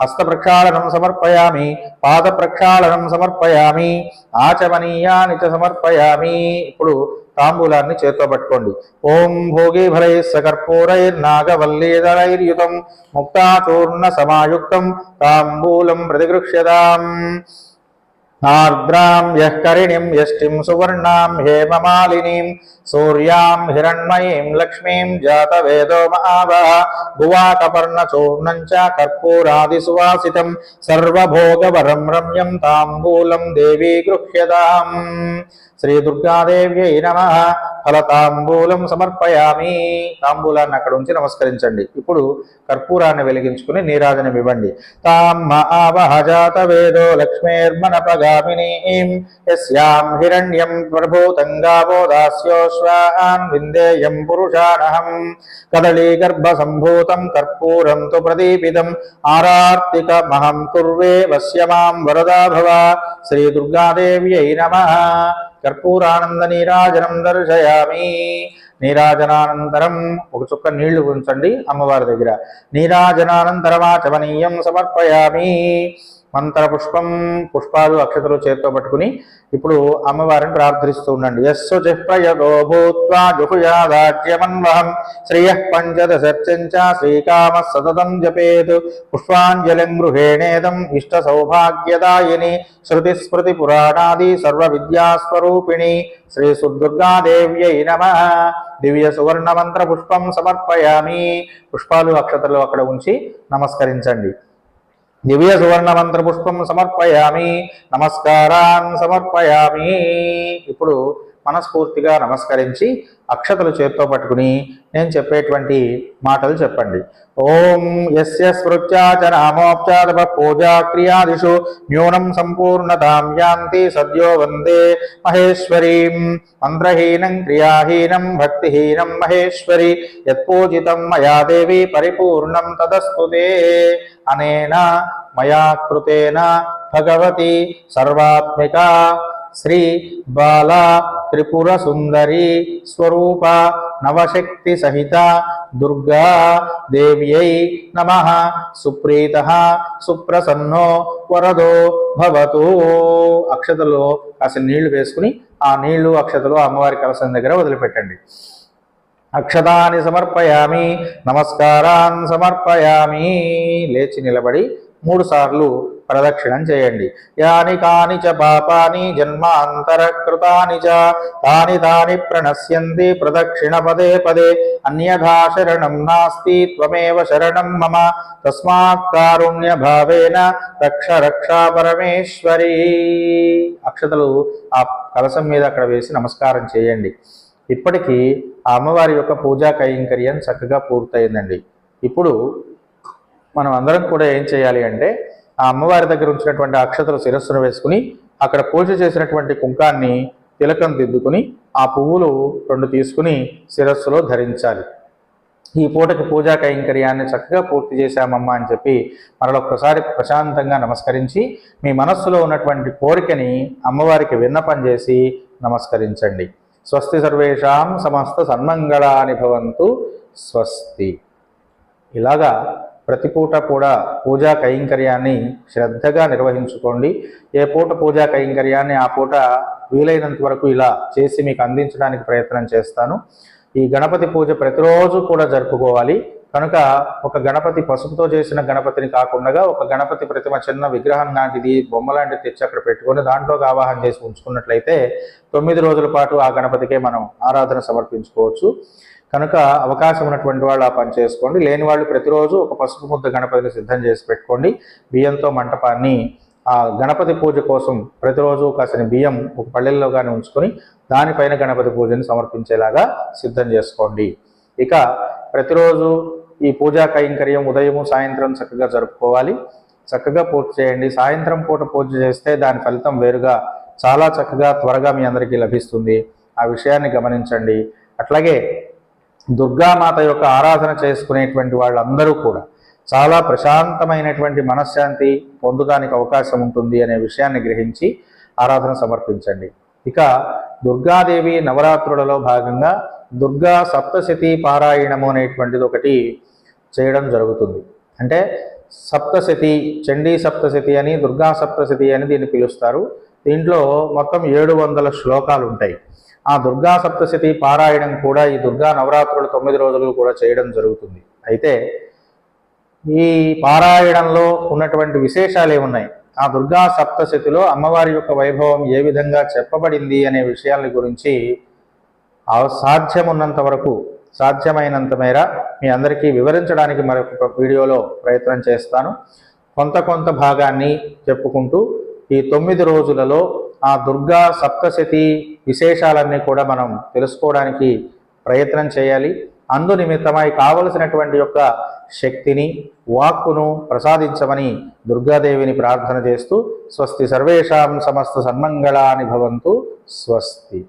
హస్త ప్రక్షాళనం సమర్పయామి. పాద ప్రక్షాళనం సమర్పయామి. ఆచమనీయాని చ సమర్పయామి. ఇప్పుడు తాంబూలాన్ని చేత్తో పట్టుకోండి. ఓం భోగీఫలై సకర్పూరైర్నాగవల్లీదళైర్యుతం ముక్తాచూర్ణ సమాయుక్తం తాంబూలం ప్రతిగృహ్యతాం. ఆర్ద్రాం యఃకరిణీం యష్టిం సువర్ణాం హేమమాలినీం సూర్యాం హిరణ్మయీం లక్ష్మీం జాతవేదో మహావః భువాకపర్ణచూర్ణం చ కర్పూరాది సువాసితం సర్వభోగవరం రమ్యం తాంబూలం దేవీ గృహ్యతాం. శ్రీ దుర్గాదేవ్యై నమః. ఫలతాంబూలం సమర్పయామి. తాంబూలాన్ని అక్కడ ఉంచి నమస్కరించండి. ఇప్పుడు కర్పూరాన్ని వెలిగించుకుని నీరాజనం ఇవ్వండి. తామ్మ ఆవహ జాతవేదో లక్ష్మీర్మనపగామినీం యస్యాం హిరణ్యం ప్రభూతం గావో దాస్యోశ్వాన్ విందేయం పురుషానహం కదళీగర్భ సంభూతం కర్పూరం తు ప్రదీపితం ఆరార్తికమహం కుర్వే వస్యమాం వరదా భవ. శ్రీ దుర్గాదేవ్యై నమః. కర్పూరానంద నీరాజనం దర్శయామి. నీరాజనానంతరం ఒక చుక్క నీళ్లు ఉంచండి అమ్మవారి దగ్గర. నీరాజనానంతరమాచమనీయం సమర్పయామి. మంత్ర పుష్పాలు అక్షతలు చేత్తో పట్టుకుని ఇప్పుడు అమ్మవారిని ప్రార్థిస్తూ ఉండండి. యస్సు చిప్రయదో భూత్వా జుహుయాదాజ్యమన్వహం శ్రియః పంచదశర్చంచ శ్రీకామ సతతం జపేత్. పుష్పాంజలిం గృహేణేదం ఇష్ట సౌభాగ్యదాయిని శృతిస్మృతి పురాణాది సర్వ విద్యాస్వరూపిణి శ్రీ సుదుర్గాదేవ్యై నమః. దివ్య సువర్ణ మంత్ర పుష్పం సమర్పయామి. పుష్పాలు అక్షతలు అక్కడ ఉంచి నమస్కరించండి. దివ్య సువర్ణ మంత్ర పుష్పం సమర్పయామి. నమస్కారాన్ సమర్పయామి. ఇప్పుడు మనస్ఫూర్తిగా నమస్కరించి అక్షతలు చేత్తో పట్టుకుని నేను చెప్పేటువంటి మాటలు చెప్పండి. ఓం యస్య స్మృత్యాచ నామోపచార పూజా క్రియాదిషు న్యూనం సంపూర్ణతాం యాంతి సద్యో వందే మహేశ్వరీం. మంత్రహీనం క్రియాహీనం భక్తిహీనం మహేశ్వరి యత్పూజితం మయా దేవి పరిపూర్ణం తదస్తుతే. అనేన మయా కృతేన భగవతి సర్వాత్మిక శ్రీ బాలా త్రిపుర సుందరి స్వరూప నవశక్తి సహిత దుర్గా దేవ్యై నమః. సుప్రీతః సుప్రసన్నో వరదో భవతు. అక్షతలో కాసిన నీళ్లు వేసుకుని ఆ నీళ్లు అక్షతలు అమ్మవారి కలశం దగ్గర వదిలిపెట్టండి. అక్షతాని సమర్పయామి, నమస్కారాన్ సమర్పయామి. లేచి నిలబడి 3 సార్లు ప్రదక్షిణం చేయండి. యాని కాని చ పాపాని జన్మాంతరకృతాని చ తాని తాని ప్రణశ్యంతి ప్రదక్షిణ పదే పదే. అన్యథా శరణం నాస్తి త్వమేవ శరణం మమ. తస్మాత్ కారుణ్య భావేన రక్ష రక్షా పరమేశ్వరి. అక్షతలు ఆ కలశం మీద అక్కడ వేసి నమస్కారం చేయండి. ఇప్పటికీ ఆ అమ్మవారి యొక్క పూజా కైంకర్యం చక్కగా పూర్తయిందండి. ఇప్పుడు మనం అందరం కూడా ఏం చేయాలి అంటే ఆ అమ్మవారి దగ్గర ఉంచినటువంటి అక్షతలు శిరస్సును వేసుకుని అక్కడ పూజ చేసినటువంటి కుంకాన్ని తిలకం దిద్దుకుని ఆ పువ్వులు 2 తీసుకుని శిరస్సులో ధరించాలి. ఈ పూటకి పూజా కైంకర్యాన్ని చక్కగా పూర్తి చేశామమ్మా అని చెప్పి మరొకసారి ప్రశాంతంగా నమస్కరించి మీ మనస్సులో ఉన్నటువంటి కోరికని అమ్మవారికి విన్నపం చేసి నమస్కరించండి. స్వస్తి సర్వేషాం సమస్త సన్మంగళాని భవంతు. స్వస్తి. ఇలాగా ప్రతి పూట కూడా పూజా కైంకర్యాన్ని శ్రద్ధగా నిర్వహించుకోండి. ఏ పూట పూజా కైంకర్యాన్ని ఆ పూట వీలైనంత వరకు ఇలా చేసి మీకు అందించడానికి ప్రయత్నం చేస్తాను. ఈ గణపతి పూజ ప్రతిరోజు కూడా జరుపుకోవాలి కనుక ఒక గణపతి పసుపుతో చేసిన గణపతిని కాకుండా ఒక గణపతి ప్రతిమ చిన్న విగ్రహం లాంటిది బొమ్మ లాంటిది తెచ్చి అక్కడ పెట్టుకొని దాంట్లోకి ఆవాహన చేసి ఉంచుకున్నట్లయితే 9 రోజుల పాటు ఆ గణపతికే మనం ఆరాధన సమర్పించుకోవచ్చు. కనుక అవకాశం ఉన్నటువంటి వాళ్ళు ఆ పని చేసుకోండి. లేని వాళ్ళు ప్రతిరోజు ఒక పసుపు ముద్ద గణపతిని సిద్ధం చేసి పెట్టుకోండి. బియ్యంతో మంటపాన్ని ఆ గణపతి పూజ కోసం ప్రతిరోజు కాసిన బియ్యం ఒక పళ్ళెల్లో కానీ ఉంచుకొని దానిపైన గణపతి పూజని సమర్పించేలాగా సిద్ధం చేసుకోండి. ఇక ప్రతిరోజు ఈ పూజా కైంకర్యం ఉదయము సాయంత్రం చక్కగా జరుపుకోవాలి. చక్కగా పూర్తి చేయండి. సాయంత్రం పూట పూజ చేస్తే దాని ఫలితం వేరుగా చాలా చక్కగా త్వరగా మీ అందరికీ లభిస్తుంది. ఆ విషయాన్ని గమనించండి. అట్లాగే దుర్గామాత యొక్క ఆరాధన చేసుకునేటువంటి వాళ్ళందరూ కూడా చాలా ప్రశాంతమైనటువంటి మనశ్శాంతి పొందడానికి అవకాశం ఉంటుంది అనే విషయాన్ని గ్రహించి ఆరాధన సమర్పించండి. ఇక దుర్గాదేవి నవరాత్రులలో భాగంగా దుర్గా సప్తశతి పారాయణము అనేటువంటిది ఒకటి చేయడం జరుగుతుంది. అంటే సప్తశతి, చండీ సప్తశతి అని, దుర్గా సప్తశతి అని దీన్ని పిలుస్తారు. దీంట్లో మొత్తం 700 శ్లోకాలు ఉంటాయి. ఆ దుర్గా సప్తశతి పారాయణం కూడా ఈ దుర్గా నవరాత్రులు 9 రోజులు కూడా చేయడం జరుగుతుంది. అయితే ఈ పారాయణంలో ఉన్నటువంటి విశేషాలు ఏమున్నాయి, ఆ దుర్గా సప్తశతిలో అమ్మవారి యొక్క వైభవం ఏ విధంగా చెప్పబడింది అనే విషయాల గురించి సాధ్యమున్నంత వరకు సాధ్యమైనంత మేర మీ అందరికీ వివరించడానికి మరొక వీడియోలో ప్రయత్నం చేస్తాను. కొంత భాగాన్ని చెప్పుకుంటూ ఈ 9 రోజులలో ఆ దుర్గా సప్తశతి విశేషాలన్నీ కూడా మనం తెలుసుకోవడానికి ప్రయత్నం చేయాలి. అందు నిమిత్తమై కావలసినటువంటి యొక్క శక్తిని వాక్కును ప్రసాదించమని దుర్గాదేవిని ప్రార్థన చేస్తూ స్వస్తి సర్వేషాం సమస్త సన్మంగళాని భవంతు. స్వస్తి.